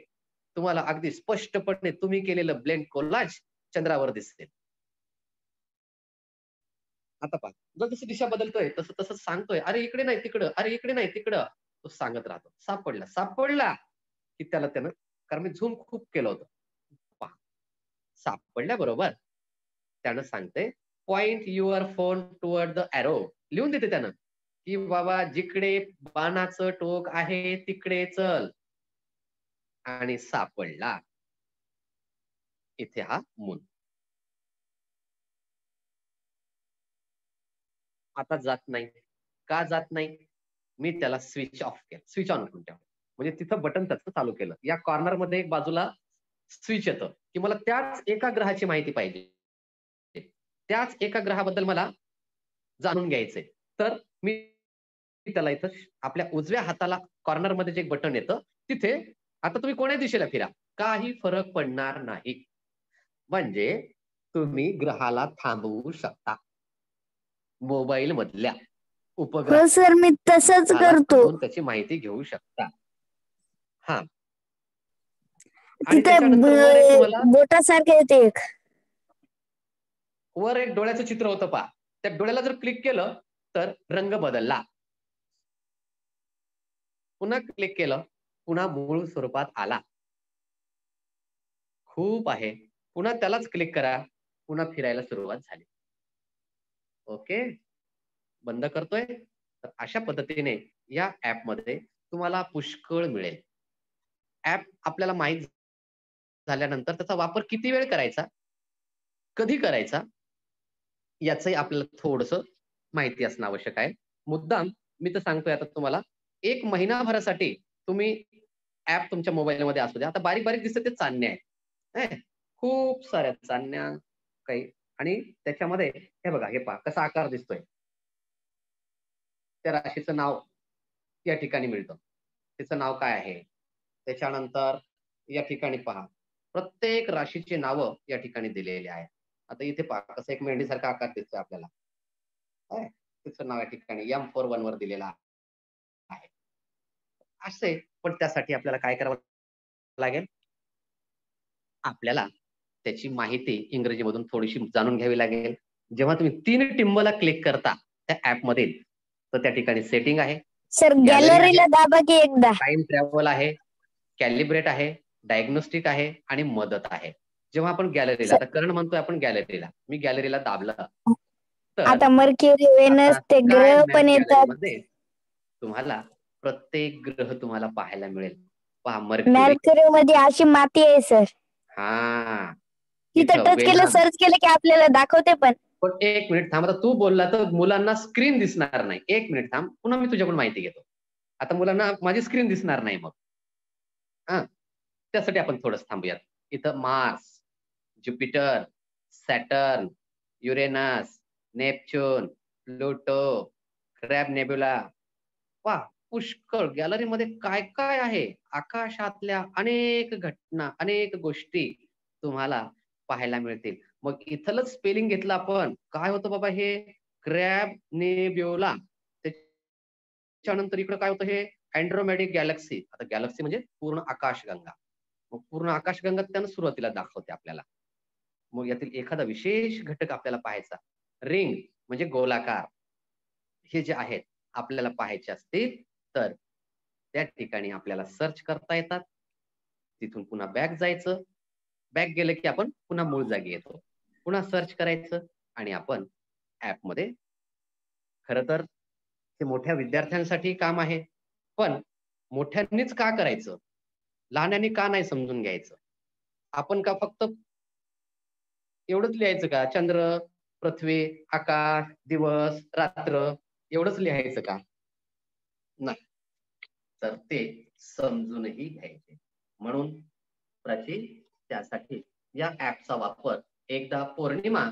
Speaker 1: तुम्हाला अगदी स्पष्टपणे तुम्ही केलेलं ब्लेंड कोलाज चंद्रावर दिसेल. आता पहा जसं दिशा बदलतोय तसं सांगतोय, अरे इकडे नाही तिकडं, अरे इकडे नाही तिकडं. तो सांगत राहतो सापडला सापडला की त्यानं कारण मी झूम खूप केलं होतं सापडल्या बरोबर त्यानं सांगते point your phone toward the arrow लिहून देते त्यानं की बाबा जिकडे बाणाचं टोक आहे तिकडे चल आणि सापडला इथे हा मून आता जात नाही का जात नाही मी त्याला स्विच ऑफ केलं स्विच ऑन करून ठेवलं म्हणजे तिथं बटन त्याचं चालू केलं या कॉर्नर मध्ये एक बाजूला स्विच येतं की मला त्याच एका ग्रहाची माहिती पाहिजे त्याच एका ग्रहाबद्दल मला जाणून घ्यायचंय तर मी त्याला इथं आपल्या उजव्या हाताला कॉर्नर मध्ये जे बटन येतं तिथे आता तुम्ही कोण्या दिशेला फिरा काही फरक पडणार नाही म्हणजे तुम्ही ग्रहाला थांबवू शकता मोबाईल मधल्या उपग्रह
Speaker 4: सर मी तसंच करतो
Speaker 1: त्याची माहिती घेऊ शकता हा
Speaker 4: तिथे बोटासारखे येते एक
Speaker 1: वर एक डोळ्याचं चित्र होतं पहा त्या डोळ्याला जर क्लिक केलं तर रंग बदलला पुन्हा क्लिक केलं पुन्हा मूळ स्वरूपात आला खूप आहे पुन्हा त्यालाच क्लिक करा पुन्हा फिरायला सुरुवात झाली ओके बंद करतोय तर अशा पद्धतीने या ऍप मध्ये तुम्हाला पुष्कळ मिळेल ऍप आपल्याला माहित झाल्यानंतर त्याचा वापर किती वेळ करायचा कधी करायचा याचंही आपल्याला थोडस माहिती असणं आवश्यक आहे मुद्दाम मी तर सांगतोय आता तुम्हाला 1 महिनाभरासाठी तुम्ही ऍप तुमच्या मोबाईलमध्ये असू द्या आता बारीक बारीक दिसत ते चांदण्या आहेत खूप साऱ्या चांदण्या काही आणि त्याच्यामध्ये हे बघा हे पहा कसा आकार दिसतोय त्या राशीचं नाव या ठिकाणी मिळतं त्याचं नाव काय आहे त्याच्यानंतर या ठिकाणी पहा प्रत्येक राशीची नावं या ठिकाणी दिलेली आहेत आता इथे पहा कसं एक मेंढीसारखा आकार दिसतोय आपल्याला त्याचं नाव या ठिकाणी M41 वर दिलेला आहे असे पण त्यासाठी आपल्याला काय करावं लागेल आपल्याला त्याची माहिती इंग्रजीमधून थोडीशी जाणून घ्यावी लागेल जेव्हा तुम्ही 3 टिंबला क्लिक करता त्या ऍप मध्ये तर त्या ठिकाणी सेटिंग आहे
Speaker 4: सर गॅलरीला दाबा की एकदा
Speaker 1: टाइम ट्रॅव्हल आहे कॅलिब्रेट आहे डायग्नोस्टिक आहे आणि मदत आहे जेव्हा आपण गॅलरीला आता करण म्हणतोय आपण गॅलरीला मी गॅलरीला दाबलं तर
Speaker 4: आता मर्क्युरी वेनस ते ग्रह पण येतात
Speaker 1: तुम्हाला प्रत्येक ग्रह तुम्हाला पाहायला मिळेल पहा मर्क्युरी
Speaker 4: मर्क्युरी मध्ये अशी माती आहे सर
Speaker 1: हा
Speaker 4: तिथं टच केलं सर्च केलं की आपल्याला दाखवते पण
Speaker 1: 1 मिनिट थांब आता तू बोलला तर मुलांना स्क्रीन दिसणार नाही 1 मिनिट थांब पुन्हा मी तुझ्याकडून माहिती घेतो आता मुलांना माझी स्क्रीन दिसणार नाही मग हा त्यासाठी आपण थोडंच थांबूयात इथं Mars Jupiter Saturn Uranus Neptune Pluto crab nebula वा पुष्कळ गॅलरीमध्ये काय काय आहे आकाशातल्या अनेक घटना अनेक गोष्टी तुम्हाला पाहायला मिळतील मग इथलंच स्पेलिंग घेतलं आपण काय होतं बाबा हे क्रॅब नेब्युला त्याच्यानंतर इकडे काय होतं हे अँड्रोमेडिक गॅलेक्सी आता गॅलेक्सी म्हणजे पूर्ण आकाशगंगा मग पूर्ण आकाशगंगा त्यानं सुरुवातीला दाखवते आपल्याला मग यातील एखादा विशेष घटक आपल्याला पाहायचा रिंग म्हणजे गोलाकार हे जे आहेत आपल्याला पाहायचे असतील तर त्या ठिकाणी आपल्याला सर्च करता येतात तिथून पुन्हा बॅक जायचं बॅक गेलं की आपण पुन्हा मूळ जागी येतो पुन्हा सर्च करायचं आणि आपण ऍप मध्ये खरं तर हे मोठ्या विद्यार्थ्यांसाठी काम आहे पण मोठ्यांनीच का करायचं लहानांनी का नाही समजून घ्यायचं आपण का फक्त एवढंच लिहायचं का चंद्र पृथ्वी आकाश दिवस रात्र एवढंच लिहायचं का नाही तर ते समजूनही घ्यायचे म्हणून त्यासाठी या ऍपचा वापर एकदा पौर्णिमा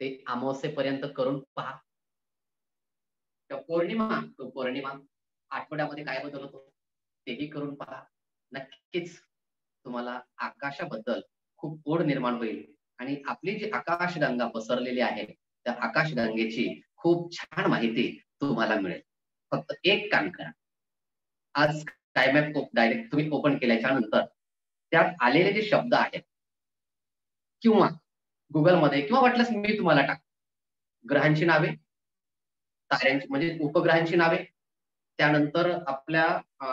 Speaker 1: ते अमावस्येपर्यंत करून पहा पौर्णिमा आठवड्यामध्ये काय बदल होतो तेही करून पहा नक्कीच तुम्हाला आकाशाबद्दल खूप ओढ निर्माण होईल आणि आपली जी आकाशगंगा पसरलेली आहे त्या आकाशगंगेची खूप छान माहिती तुम्हाला मिळेल फक्त एक काम करा आज स्कायमॅप डायरेक्ट तुम्ही ओपन केल्याच्या नंतर त्यात आलेले जे शब्द आहेत किंवा गुगलमध्ये किंवा वाटल्यास मी तुम्हाला टाक ग्रहांची नावे ताऱ्यांची म्हणजे उपग्रहांची नावे त्यानंतर आपल्या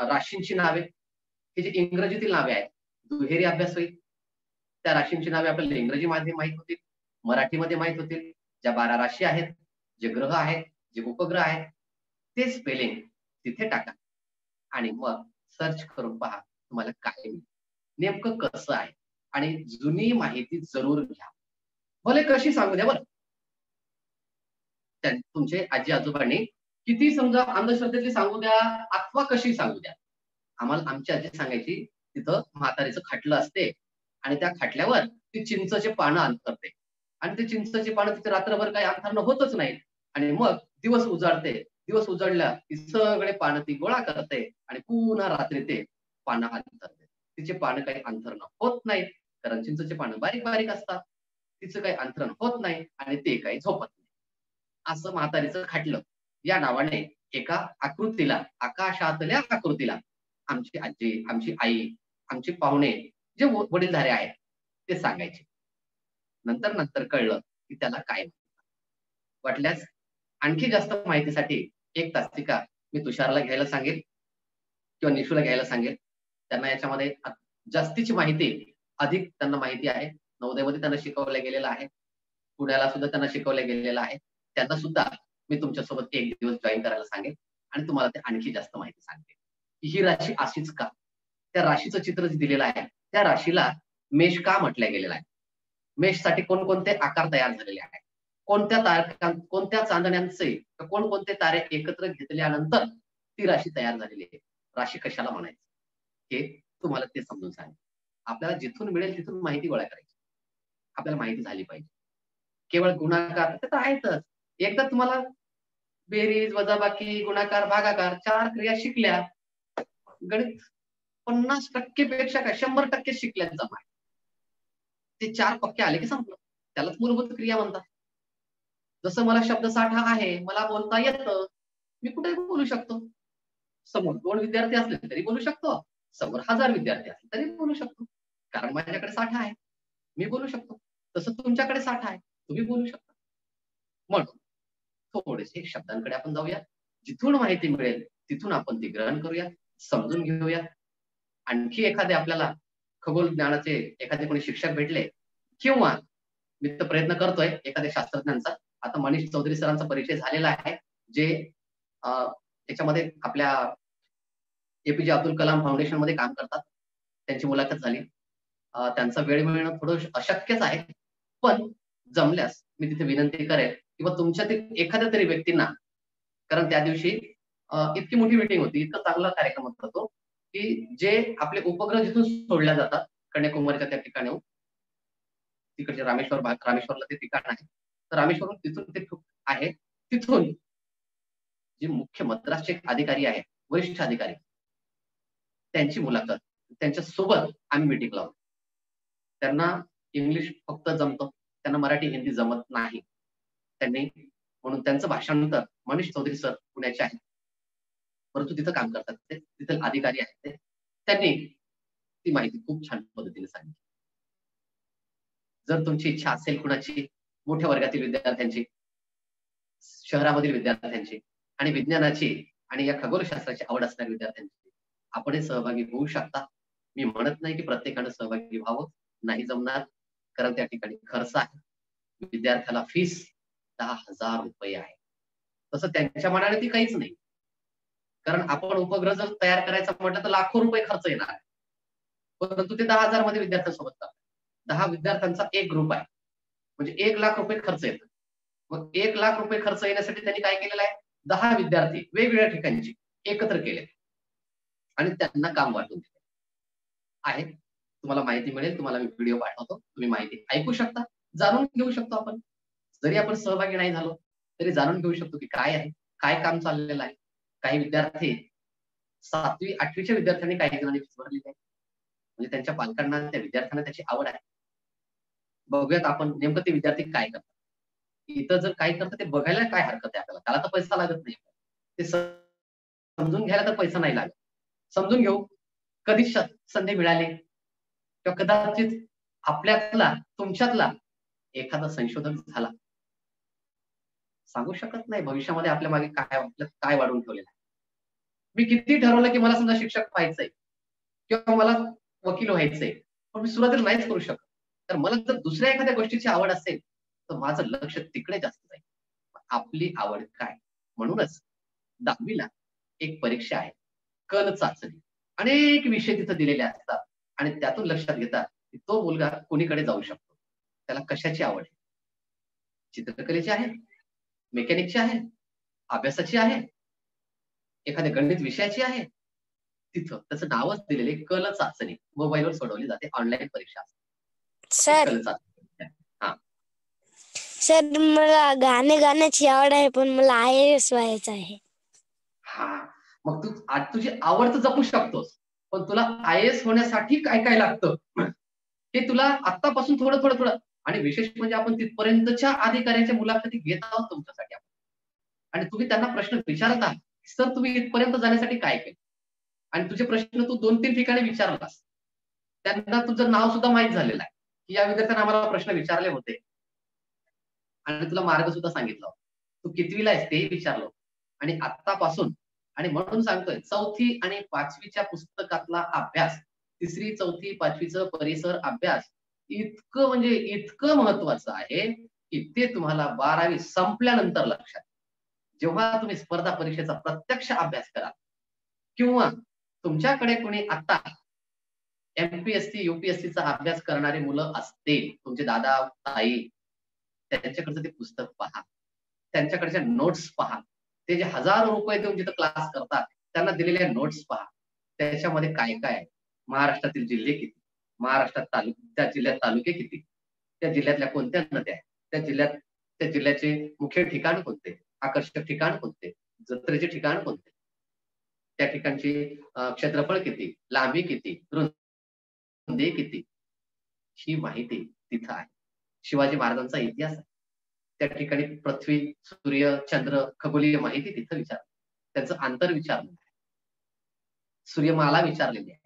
Speaker 1: राशींची नावे, ही जी इंग्रजीतील नावे आहेत, दुहेरी अभ्यास होईल. त्या राशींची नावे आपल्याला इंग्रजीमध्ये माहित होतील, मराठीमध्ये माहित होतील. ज्या 12 राशी आहेत, जे ग्रह आहेत, जे उपग्रह आहेत, ते स्पेलिंग तिथे टाका आणि मग सर्च करून पहा तुम्हाला काय मिळेल, नेमकं कसं आहे. आणि जुनी माहिती जरूर घ्या, भले कशी सांगू द्या बरं. तुमचे आजी आजोबांनी किती समजा अंधश्रद्धेतली सांगू द्या अथवा कशी सांगू द्या, आम्हाला आमची आजी सांगायची तिथं म्हातारीचं खाटलं असते आणि त्या खाटल्यावर ती चिंचचे पानं अंथरते आणि ते चिंचचे पानं तिथे रात्रभर काही अंथरणं होतच नाही. आणि मग दिवस उजाडते, दिवस उजाडल्या की सगळे पानं ती गोळा करते आणि पुन्हा रात्री ते पानं अंथरते. तिचे पानं काही अंथरणं होत नाही, कारण चिंचचे पानं बारीक बारीक असतात. तिचं काही अंथरण होत नाही आणि ते काही झोपत नाही. असं म्हातारीचं खाटलं या नावाने एका आकृतीला, आकाशातल्या आकृतीला आमची आजी, आमची आई, आमचे पाहुणे जे वडीलधारे आहेत ते सांगायचे. नंतर नंतर कळलं की त्याला काय. वाटल्यास आणखी जास्त माहितीसाठी एक तासिका मी तुषारला घ्यायला सांगेल किंवा निशूला घ्यायला सांगेल. त्यांना याच्यामध्ये जास्तीची माहिती, अधिक त्यांना माहिती आहे. नवोदयमध्ये त्यांना शिकवलं गेलेलं आहे, पुण्याला सुद्धा त्यांना शिकवलं गेलेलं आहे. त्यांना सुद्धा मी तुमच्यासोबत एक दिवस जॉईन करायला सांगेल आणि तुम्हाला ते आणखी जास्त माहिती सांगते की ही राशी अशीच का. त्या राशीचं चित्र जे दिलेलं आहे, त्या राशीला मेष का म्हटलं गेलेलं आहे, मेषसाठी कोणकोणते आकार तयार झालेले आहेत, कोणत्या चांदण्यांचे कोणकोणते तारे एकत्र घेतल्यानंतर ती राशी तयार झालेली आहे, राशी कशाला म्हणायचं हे तुम्हाला ते समजून सांगेल. आपल्याला जिथून मिळेल तिथून माहिती गोळा करायची, आपल्याला माहिती झाली पाहिजे. केवळ गुणाकार तर आहेतच, एकदा तुम्हाला बेरीज, वजाबाकी, गुणाकार, भागाकार 4 क्रिया शिकल्या, गणित 50% पेक्षा काय 100% शिकल्यात जमा. ते 4 पक्के आले की संपलं, त्यालाच मूलभूत क्रिया म्हणतात. जसं मला शब्दसाठा आहे, मला बोलता येतं, मी कुठे बोलू शकतो. समोर 2 विद्यार्थी असले तरी बोलू शकतो, समोर 1000 विद्यार्थी असले तरी बोलू शकतो, कारण माझ्याकडे साठा आहे, मी बोलू शकतो. तसं तुमच्याकडे साठा आहे, तुम्ही बोलू शकता. म्हणून थोडेसे शब्दांकडे आपण जाऊया, जिथून माहिती मिळेल तिथून आपण ती ग्रहण करूया, समजून घेऊया. आणखी एखादे आपल्याला खगोल ज्ञानाचे एखादे कोणी शिक्षक भेटले किंवा मी तर प्रयत्न करतोय एखाद्या शास्त्रज्ञांचा, आता मनीष चौधरी सरांचा परिचय झालेला आहे, जे त्याच्यामध्ये आपल्या एपीजे अब्दुल कलाम फाउंडेशन मध्ये काम करतात. त्यांची मुलाखत झाली. त्यांचा वेळ मिळणं थोडं अशक्यच आहे, पण जमल्यास मी तिथे विनंती करेल किंवा तुमच्यातील एखाद्या तरी व्यक्तींना, कारण त्या दिवशी इतकी मोठी मीटिंग होती, इतका चांगला कार्यक्रम होता तो, की जे आपले उपग्रह जिथून सोडल्या जातात कन्याकुमारीच्या त्या ठिकाणी, तिकडचे रामेश्वरला ते ठिकाण आहे, तर रामेश्वरून तिथून ते आहे, तिथून जे मुख्य मद्रासचे अधिकारी आहेत, वरिष्ठ अधिकारी, त्यांची मुलाखत, त्यांच्या सोबत आम्ही मीटिंग लावतो. त्यांना इंग्लिश फक्त जमतं, त्यांना मराठी हिंदी जमत नाही. त्यांनी म्हणून त्यांचं भाषांतर मनीष चौधरी सर पुण्याचे आहेत, परंतु तिथं काम करतात ते, तिथे अधिकारी आहेत ते, त्यांनी ती माहिती खूप छान पद्धतीने सांगितली. जर तुमची इच्छा असेल कुणाची, मोठ्या वर्गातील विद्यार्थ्यांची, शहरामधील विद्यार्थ्यांची आणि विज्ञानाची आणि या खगोलशास्त्राची आवड असणाऱ्या विद्यार्थ्यांची, आपण सहभागी होऊ शकता. मी म्हणत नाही की प्रत्येकानं सहभागी व्हावं, नाही जमणार, कारण त्या ठिकाणी खर्च आहे. विद्यार्थ्याला फीस 10,000 रुपये आहे. तसं त्यांच्या मनाने ती काहीच नाही, कारण आपण उपग्रह जर तयार करायचा म्हटलं तर लाखो रुपये खर्च येणार आहे, परंतु ते 10,000 मध्ये विद्यार्थ्यांसोबत करतात. 10 विद्यार्थ्यांचा एक ग्रुप आहे, म्हणजे 1 लाख रुपये खर्च येतो. मग 1 लाख रुपये खर्च येण्यासाठी त्यांनी काय केलेलं आहे, 10 विद्यार्थी वेगवेगळ्या ठिकाणचे एकत्र केले आणि त्यांना काम वाटून दिले आहे. तुम्हाला माहिती मिळेल, तुम्हाला मी व्हिडिओ पाठवतो, तुम्ही माहिती ऐकू शकता, जाणून घेऊ शकतो. आपण जरी आपण सहभागी नाही झालो तरी जाणून घेऊ शकतो की काय आहे, काय काम चाललेलं आहे. काही विद्यार्थी 7वी 8वीच्या विद्यार्थ्यांनी काही जणांनी भरलेली आहे, म्हणजे त्यांच्या पालकांना, त्या विद्यार्थ्यांना त्याची आवड आहे. बघूयात आपण नेमकं ते विद्यार्थी काय करतात. इथं जर काय करतात ते बघायला काय हरकत आहे आपल्याला, त्याला तर पैसा लागत नाही, ते समजून घ्यायला तर पैसा नाही लागत. समजून घेऊ, कधी संधी मिळाली किंवा कदाचित आपल्यातला, तुमच्यातला एखादा संशोधक झाला, सांगू शकत नाही भविष्यामध्ये आपल्या मागे काय वाढून ठेवलेलं आहे. मी किती ठरवलं की मला समजा शिक्षक व्हायचंय किंवा मला वकील व्हायचंय, पण मी सुरुवातीला नाहीच करू शकत. तर मला जर दुसऱ्या एखाद्या गोष्टीची आवड असेल तर माझं लक्ष तिकडे जास्त जाईल. आपली आवड काय? म्हणूनच 10वीला एक परीक्षा आहे, कल चाचणी. अनेक विषय तिथं दिलेले असतात आणि त्यातून लक्षात घेतात की तो मुलगा कोणीकडे जाऊ शकतो, त्याला कशाची आवड आहे. चित्रकलेची आहे, मेकॅनिकची आहे, अभ्यासाची आहे, एखाद्या गणित विषयाची आहे. तिथं त्याचं नावच दिलेले कल चाचणी, मोबाईलवर सोडवली जाते, ऑनलाईन परीक्षा
Speaker 4: सर
Speaker 1: कल चाचणी. हा,
Speaker 4: सर मला गाणे गाण्याची आवड आहे, पण मला IAS व्हायचं आहे.
Speaker 1: हा, मग तू आज तुझी आवड तर जपू शकतोस, पण तुला IAS होण्यासाठी काय काय लागतं हे तुला आतापासून थोडं थोडं थोडं. आणि विशेष म्हणजे आपण तिथपर्यंतच्या अधिकाऱ्यांच्या मुलाखती घेत आहोत तुमच्यासाठी आपण. आणि तुम्ही त्यांना प्रश्न विचारत आहात, सर तुम्ही इथपर्यंत जाण्यासाठी काय केलं, आणि तुझे प्रश्न तू 2-3 ठिकाणी विचारलास. त्यांना तुझं नाव सुद्धा माहीत झालेलं आहे की या विद्यार्थ्यांना आम्हाला प्रश्न विचारले होते, आणि तुला मार्ग सुद्धा सांगितला. तू कितवीला आहेस तेही विचारलं. आणि आतापासून, आणि म्हणून सांगतोय, 4थी आणि 5वीच्या पुस्तकातला अभ्यास, 3री 4थी 5वीचं परिसर अभ्यास इतकं म्हणजे इतकं महत्वाचं आहे की ते तुम्हाला 12वी संपल्यानंतर लक्षात. जेव्हा तुम्ही स्पर्धा परीक्षेचा प्रत्यक्ष अभ्यास कराल किंवा तुमच्याकडे कोणी आता MPSC UPSCचा अभ्यास करणारी मुलं असतील, तुमचे दादा ताई, त्यांच्याकडचं ते पुस्तक पहा, त्यांच्याकडच्या नोट्स पहा. ते जे हजारो रुपये देऊन जिथं क्लास करतात त्यांना दिलेल्या नोट्स पहा. त्याच्यामध्ये काय काय आहे, महाराष्ट्रातील जिल्हे किती, महाराष्ट्रात त्या जिल्ह्यात तालुके किती, त्या जिल्ह्यातल्या कोणत्या नद्या आहेत, त्या जिल्ह्याचे मुख्य ठिकाण कोणते, आकर्षक ठिकाण कोणते, जत्रेचे ठिकाण कोणते, त्या ठिकाणचे क्षेत्रफळ किती, लांबी किती, रुंदी किती, ही माहिती तिथं आहे. शिवाजी महाराजांचा इतिहास आहे, त्या ठिकाणी पृथ्वी, सूर्य, चंद्र, खगोलीय माहिती तिथं विचार, त्यांचं अंतर विचारलं आहे, सूर्यमाला विचारलेली आहे.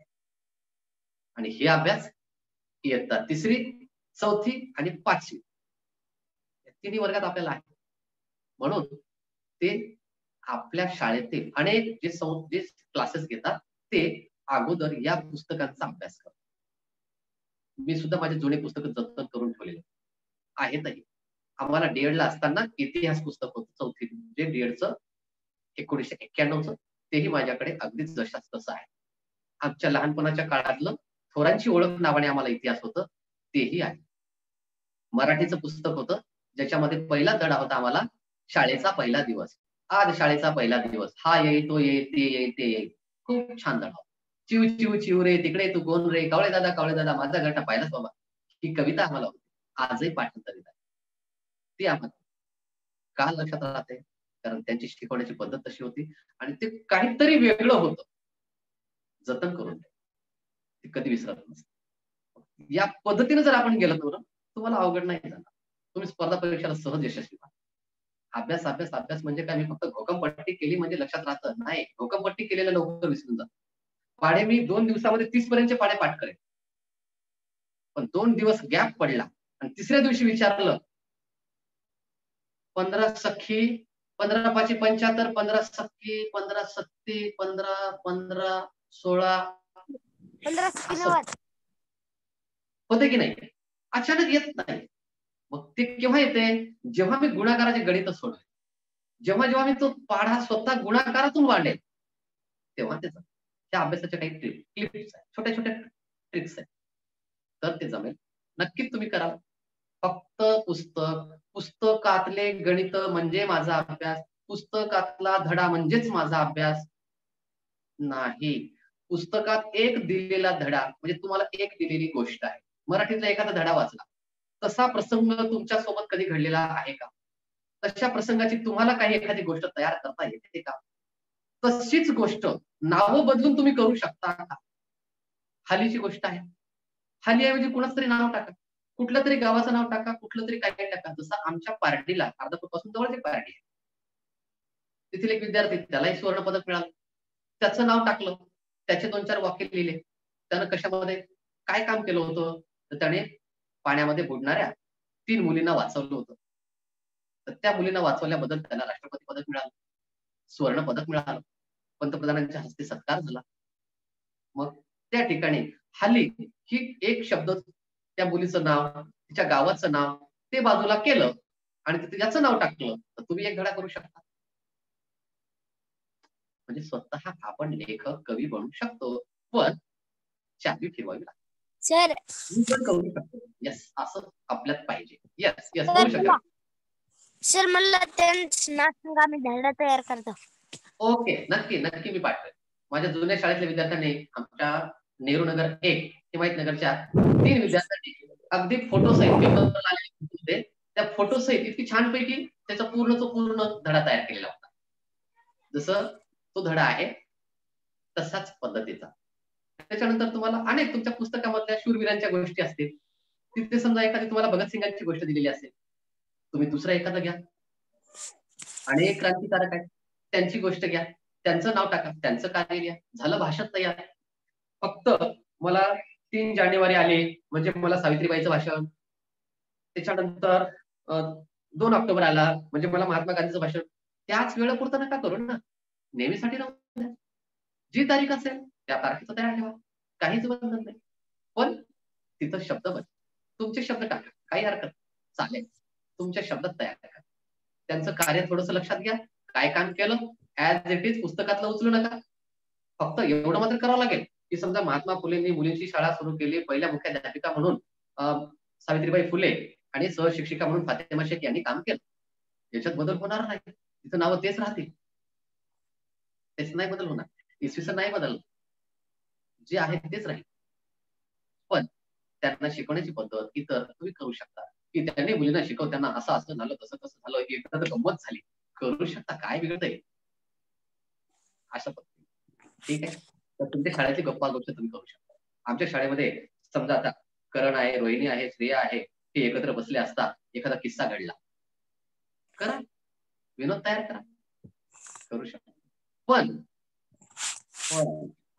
Speaker 1: आणि हे अभ्यास इयत्ता 3री 4थी आणि 5वी तिन्ही वर्गात आपल्याला आहे. म्हणून ते आपल्या शाळेतील अनेक जे क्लासेस घेतात ते अगोदर या पुस्तकांचा अभ्यास करतात. मी सुद्धा माझे जुने पुस्तकं जतन करून ठेवलेले आहेतही. आम्हाला D.Ed ला असताना इतिहास पुस्तक होतं 4थी, जे D.Edचं 1991चं, तेही माझ्याकडे अगदीच जशाच तसं आहे. आमच्या लहानपणाच्या काळातलं थोरांची ओळख नावाने आम्हाला इतिहास होतं, तेही आहे. मराठीचं पुस्तक होतं ज्याच्यामध्ये पहिला धडा होता आम्हाला शाळेचा पहिला दिवस. आज शाळेचा पहिला दिवस, हा येईल तो येईल ते येईल ते येईल. खूप छान धडा. चिव चिव चिव रे तिकडे तू कोण रे, कावळे दादा माझा गटा पाहिलाच बाबा. ही कविता आम्हाला होती, आजही पाठांतरित आहे. ती आम्हाला का लक्षात राहते, कारण त्यांची शिकवण्याची पद्धत तशी होती आणि ते काहीतरी वेगळं होतं. जतन करून ते कधी विसरत नसतं. या पद्धतीने जर आपण गेलो तर तुम्हाला अवघड नाही जाणार, तुम्ही स्पर्धा परीक्षेला सहज यशस्वी व्हाल. अभ्यास अभ्यास अभ्यास म्हणजे काय, मी फक्त घोकमपट्टी केली म्हणजे लक्षात राहतं नाही. घोकमपट्टी केलेलं लवकर विसरून जात. पाढे मी 2 दिवसामध्ये 30 पर्यंतचे पाढे पाठ करेन, पण 2 दिवस गॅप पडला आणि तिसऱ्या दिवशी विचारलं 15 सख्खी 15 पाची 75, 15 सख्खी 15 सत्ती 15 15 16 होते की नाही, अचानक येत नाही. मग ते केव्हा येते, जेव्हा मी गुणाकाराचे गणित सोडवेन, जेव्हा जेव्हा मी तो पाढा स्वतः गुणाकारातून वाढेल, तेव्हा त्याचा त्या अभ्यासाच्या काही क्लिप्स आहेत, छोट्या छोट्या ट्रिक्स आहेत, तर ते जमेल. नक्कीच तुम्ही करा. फक्त पुस्तकातले गणित म्हणजे माझा अभ्यास, पुस्तकातला धडा म्हणजेच माझा अभ्यास नाही. पुस्तकात एक दिलेला धडा म्हणजे तुम्हाला एक दिलेली गोष्ट आहे, मराठीतला एखादा धडा वाचला, तसा प्रसंग तुमच्या सोबत कधी घडलेला आहे का, तशा प्रसंगाची तुम्हाला काही एखादी गोष्ट तयार करता येते का, तशीच गोष्ट नावं बदलून तुम्ही करू शकता का. हालीची गोष्ट आहे, हाली ऐवजी कुणाच तरी नाव टाका, कुठल्या तरी गावाचं नाव टाका, कुठलं तरी काय टाका. जसं आमच्या पार्टीला अर्धापूरपासून जवळची पार्टी आहे, तिथील एक विद्यार्थी, त्यालाही सुवर्ण पदक मिळालं, त्याचं नाव टाकलं, त्याचे 2-4 वाक्य लिहिले. त्यानं कशामध्ये काय काम केलं होतं, तर त्याने पाण्यामध्ये बुडणाऱ्या 3 मुलींना वाचवलं होतं. तर त्या मुलींना वाचवल्याबद्दल त्याला राष्ट्रपती पदक मिळालं, सुवर्ण पदक मिळालं. पंतप्रधानांच्या हस्ते सत्कार झाला. मग त्या ठिकाणी हल्ली ही एक शब्द त्या मुलीचं नाव, तिच्या गावाचं नाव ते बाजूला केलं आणि तिथे याचं नाव टाकलं तर तुम्ही एक धडा करू शकता. म्हणजे स्वतः आपण लेखक कवी बनू शकतो, पण चाबी ठेवावी लागते.
Speaker 4: सर
Speaker 1: मी पण करू शकतो. येस, असं आपल्यात पाहिजे. येस येस, बोलू शकेल.
Speaker 4: सर मला त्यांचं नाव सांगा, मी धडा तयार करतो.
Speaker 1: ओके, नक्की नक्की मी पाठवेन. माझ्या जुन्या शाळेतल्या विद्यार्थ्यांनी आमच्या नेहरू नगर 1 हिमायत नगरच्या 3 विद्यार्थ्यांनी अगदी फोटो सहित पेपरला आलेले होते, त्या फोटो सहित इतकी छानपैकी त्याचा पूर्ण धडा तयार केलेला होता. जसं तो धडा आहे तसाच पद्धतीचा. त्याच्यानंतर तुम्हाला अनेक तुमच्या पुस्तकामधल्या शूरवीरांच्या गोष्टी असतील. तिथे समजा एखादी तुम्हाला भगतसिंगांची गोष्ट दिलेली असेल, तुम्ही दुसरा एखादा घ्या. अनेक क्रांतिकारक आहेत, त्यांची गोष्ट घ्या, त्यांचं नाव टाका, त्यांचं कार्य घ्या, झालं भाषण तयार. फक्त मला 3 जानेवारी आले म्हणजे मला सावित्रीबाईचं भाषण, त्याच्यानंतर 2 ऑक्टोबर आला म्हणजे मला महात्मा गांधीचं भाषण, त्याच वेळेपुरतं नका करू ना, नेहमीसाठी राहू द्या. जी तारीख असेल त्या तारखेचं तयार ठेवा, काहीच बंधन नाही. पण तिथं शब्द बदल, तुमचे शब्द टाका, काही हरकत चालेल, तुमच्या शब्दात तयार करा. त्यांचं कार्य थोडंसं लक्षात घ्या, काय काम केलं ऍज इट इज पुस्तकातलं उचलू नका. फक्त एवढं मात्र करावं लागेल की समजा महात्मा फुलेंनी मुलींची शाळा सुरू केली, पहिल्या मुख्याध्यापिका म्हणून सावित्रीबाई फुले आणि सहशिक्षिका म्हणून फातिमा शेख यांनी काम केलं. याच्यात बदल होणार नाही, तिथं नावं तेच राहतील, तेच नाही बदल होणार. इसवी सन नाही बदल, जे आहे तेच राहील. पण त्यांना शिकवण्याची पद्धत इतर तुम्ही करू शकता की त्यांनी मुलींना शिकवताना असं झालं, तसं झालं, एकदा तर गंमत झाली, करू शकता, काय बिघडतंय अशा पद्धतीने. ठीक आहे, तर तुमच्या शाळेतली गप्पा गोष्ट तुम्ही करू शकता. आमच्या शाळेमध्ये समजा आता करण आहे, रोहिणी आहे, श्रेया आहे, हे एकत्र बसले असता एखादा किस्सा घडला, करा, विनोद तयार करा, करू शकता. पण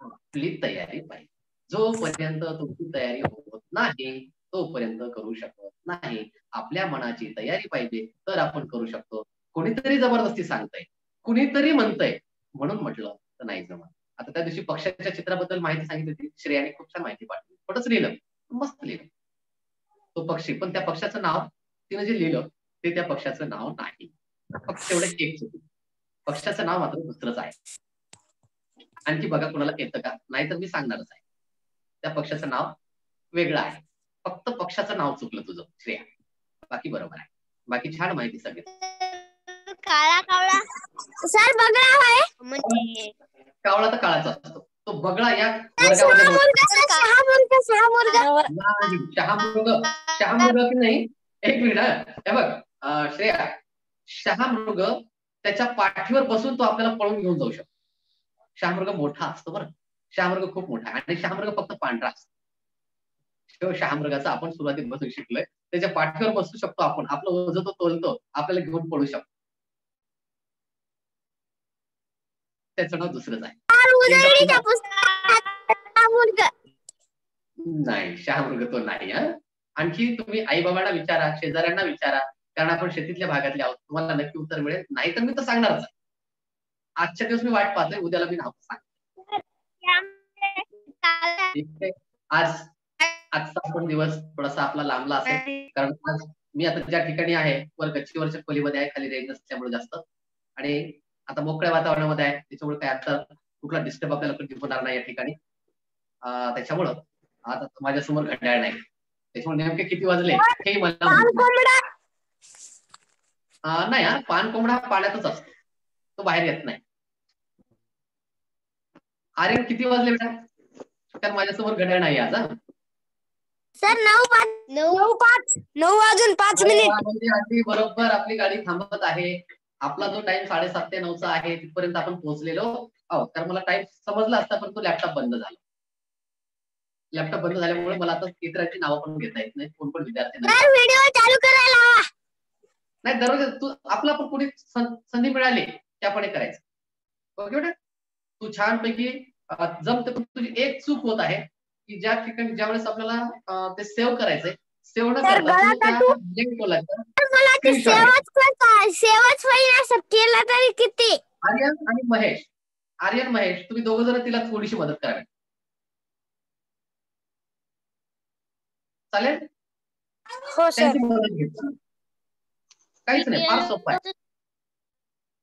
Speaker 1: आपली तयारी पाहिजे. जोपर्यंत तुमची तयारी होत नाही तोपर्यंत करू शकत नाही. आपल्या मनाची तयारी पाहिजे तर आपण करू शकतो. कोणीतरी जबरदस्ती सांगतंय, कुणीतरी म्हणतंय म्हणून म्हटलं तर नाही जमत. आता त्या दिवशी पक्षाच्या चित्राबद्दल माहिती सांगितली होती, श्रेयाने खूप छान माहिती पाठवली, खोटंच लिहिलं, मस्त लिहिलं तो पक्षी, पण त्या पक्षाचं नाव तिने जे लिहिलं ते त्या पक्षाचं नाव नाही. फक्त तेवढं एक चुकी, पक्षाचं नाव मात्र दुसरंच आहे. आणखी बघा कुणाला येतं का, नाही तर मी सांगणारच आहे. त्या पक्षाचं नाव वेगळं आहे, फक्त पक्षाचं नाव चुकलं तुझं श्रेया, बाकी बरोबर आहे, बाकी छान माहिती सगळी.
Speaker 4: काळा कावळा सर बगळा आहे, म्हणजे
Speaker 1: कावळा तर काळाचा असतो, तो बगळा या वर्गामध्ये शहामृग की नाही. एक मिनिट, हे बघ श्रेया, शहामृग त्याच्या पाठीवर बसून तो आपल्याला पळून घेऊन जाऊ शकतो. शहामृग मोठा असतो बरं, शहामृग खूप मोठा आहे आणि शहामृग फक्त पांढरा असतो. शहामृगाचा आपण सुरुवातीत बसून शिकलोय, त्याच्या पाठीवर बसू शकतो आपण, आपलं ओझं तो तोलतो, आपल्याला घेऊन पळू शकतो. त्याचं नाव दुसरंच आहे. नाही, शहामृग तो नाही. आणखी तुम्ही आई बाबांना विचारा, शेजाऱ्यांना विचारा, कारण आपण शेतीतल्या भागातले आहोत, तुम्हाला नक्की उत्तर मिळेल, नाही तर मी तर सांगणारच आहे. आजच्या दिवस मी वाट पाहतोय, उद्याला मी नाव सांग. आजचा आपण दिवस थोडासा आपला लांबला असेल, कारण आज मी आता ज्या ठिकाणी आहे वर गच्चीवरच्या खोलीमध्ये आहे, खाली रेंज नसल्यामुळे जास्त, आणि आता मोकळ्या वातावरणामध्ये आहे, त्याच्यामुळे काय आता कुठला डिस्टर्ब आपल्याला कधी होणार नाही या ठिकाणी. त्याच्यामुळं आता माझ्या समोर घड्याळ नाही, त्याच्यामुळे नेमके किती वाजले हे मला नाही. पान कोंबडा पाण्यातच असतो, तो बाहेर येत नाही. अरे किती वाजले बेटा, कारण माझ्यासमोर घड्याळ नाही आज.
Speaker 4: सर 9 वाजून 5 मिनिट.
Speaker 1: अगदी बरोबर आपली गाडी थांबत आहे. आपला जो टाइम 7:30 ते 9चा आहे तिथपर्यंत आपण पोहोचलेलो आहोत. तर मला टाइम समजला असता, पण तो लॅपटॉप बंद झाला. लॅपटॉप बंद झाल्यामुळे मला आता इतरांची नावं पण घेता येत नाही, कोण विद्यार्थी
Speaker 4: व्हिडिओ चालू करायला
Speaker 1: नाही. दररोज तू आपला पण कुणी संधी मिळाली की आपण हे करायचं. ओके बेटा, तू छानपैकी जमते, पण तुझी एक चूक होत आहे की ज्या ठिकाणी ज्यावेळेस आपल्याला ते सेव्ह करायचंय, सेव्ह न करता
Speaker 4: शेवच केला तरी किती.
Speaker 1: आर्यन आणि महेश, आर्यन महेश तुम्ही दोघं जण तिला थोडीशी मदत करावी. चालेल?
Speaker 4: हो सर.
Speaker 1: त्यांची मदत घेतली. काहीच नाही, फार सोपं आहे.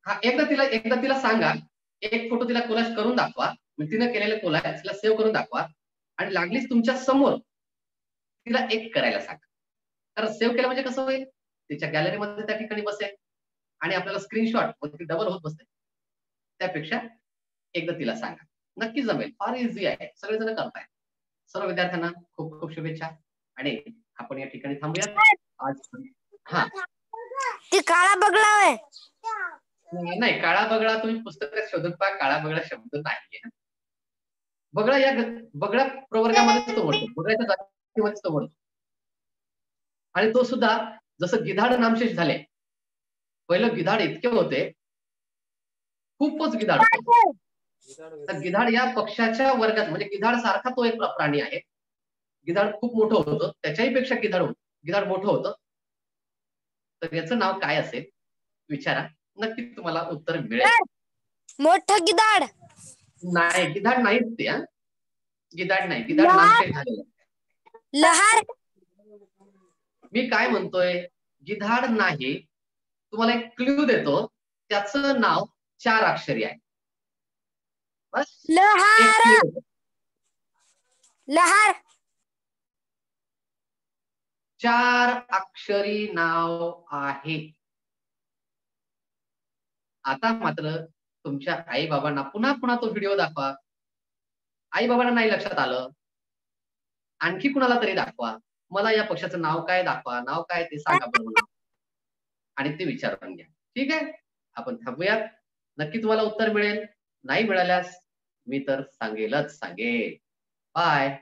Speaker 1: हा एकदा तिला सांगा, एक फोटो तिला कोलाज करून दाखवा, तिने केलेले कोलाज तिला सेव्ह करून दाखवा आणि लागलीच तुमच्या समोर तिला एक करायला सांगा. कारण सेव्ह केलं म्हणजे कसं होईल, तिच्या गॅलरीमध्ये त्या ठिकाणी बसेल आणि आपल्याला स्क्रीनशॉट डबल होत बसते. त्यापेक्षा एकदा तिला सांगा, नक्की जमेल, फार इझी आहे, सगळेजण करताय. सर्व विद्यार्थ्यांना खूप खूप शुभेच्छा आणि आपण या ठिकाणी थांबूयात आज. हा
Speaker 4: ती काळा बगळा आहे.
Speaker 1: नाही, काळा बगळा तुम्ही पुस्तकात शोधून पहा, काळा बगळा शब्द नाहीये. बगळा प्रवर्गामध्येच तो म्हणतो, बगळ्याच्या जातीमध्येच तो म्हणतो. आणि तो सुद्धा जसं गिधाड नामशेष झाले, पहिलं गिधाड इतके होते, खूपच गिधाड होते. तर गिधाड या पक्षाच्या वर्गात म्हणजे गिधाड सारखा तो एक प्राणी आहे. गिधाड खूप मोठं होतं, त्याच्याही पेक्षा गिधाड मोठं होतं. तर याचं नाव काय असेल विचारा, नक्की तुम्हाला उत्तर मिळेल.
Speaker 4: मोठं गिधाड
Speaker 1: नाही, गिधाड नाहीच ते. गिधाड नाही, गिधाड नामशेष झालेलं.
Speaker 4: लहार.
Speaker 1: मी काय म्हणतोय, गिधाड नाही. तुम्हाला एक क्ल्यू देतो, त्याचं नाव 4 अक्षरी आहे. बस
Speaker 4: लहार. लहार
Speaker 1: 4 अक्षरी नाव आहे. आता मात्र तुमच्या आई बाबांना पुन्हा तो व्हिडिओ दाखवा. आई बाबांना नाही लक्षात आलं, आणखी कुणाला तरी दाखवा, मला या पक्षाचं नाव काय दाखवा, नाव काय ते सांगा बरोबर, आणि ते विचारून घ्या. ठीक आहे, आपण थांबूयात. नक्की तुम्हाला उत्तर मिळेल. नाही मिळाल्यास मी तर सांगेल. बाय.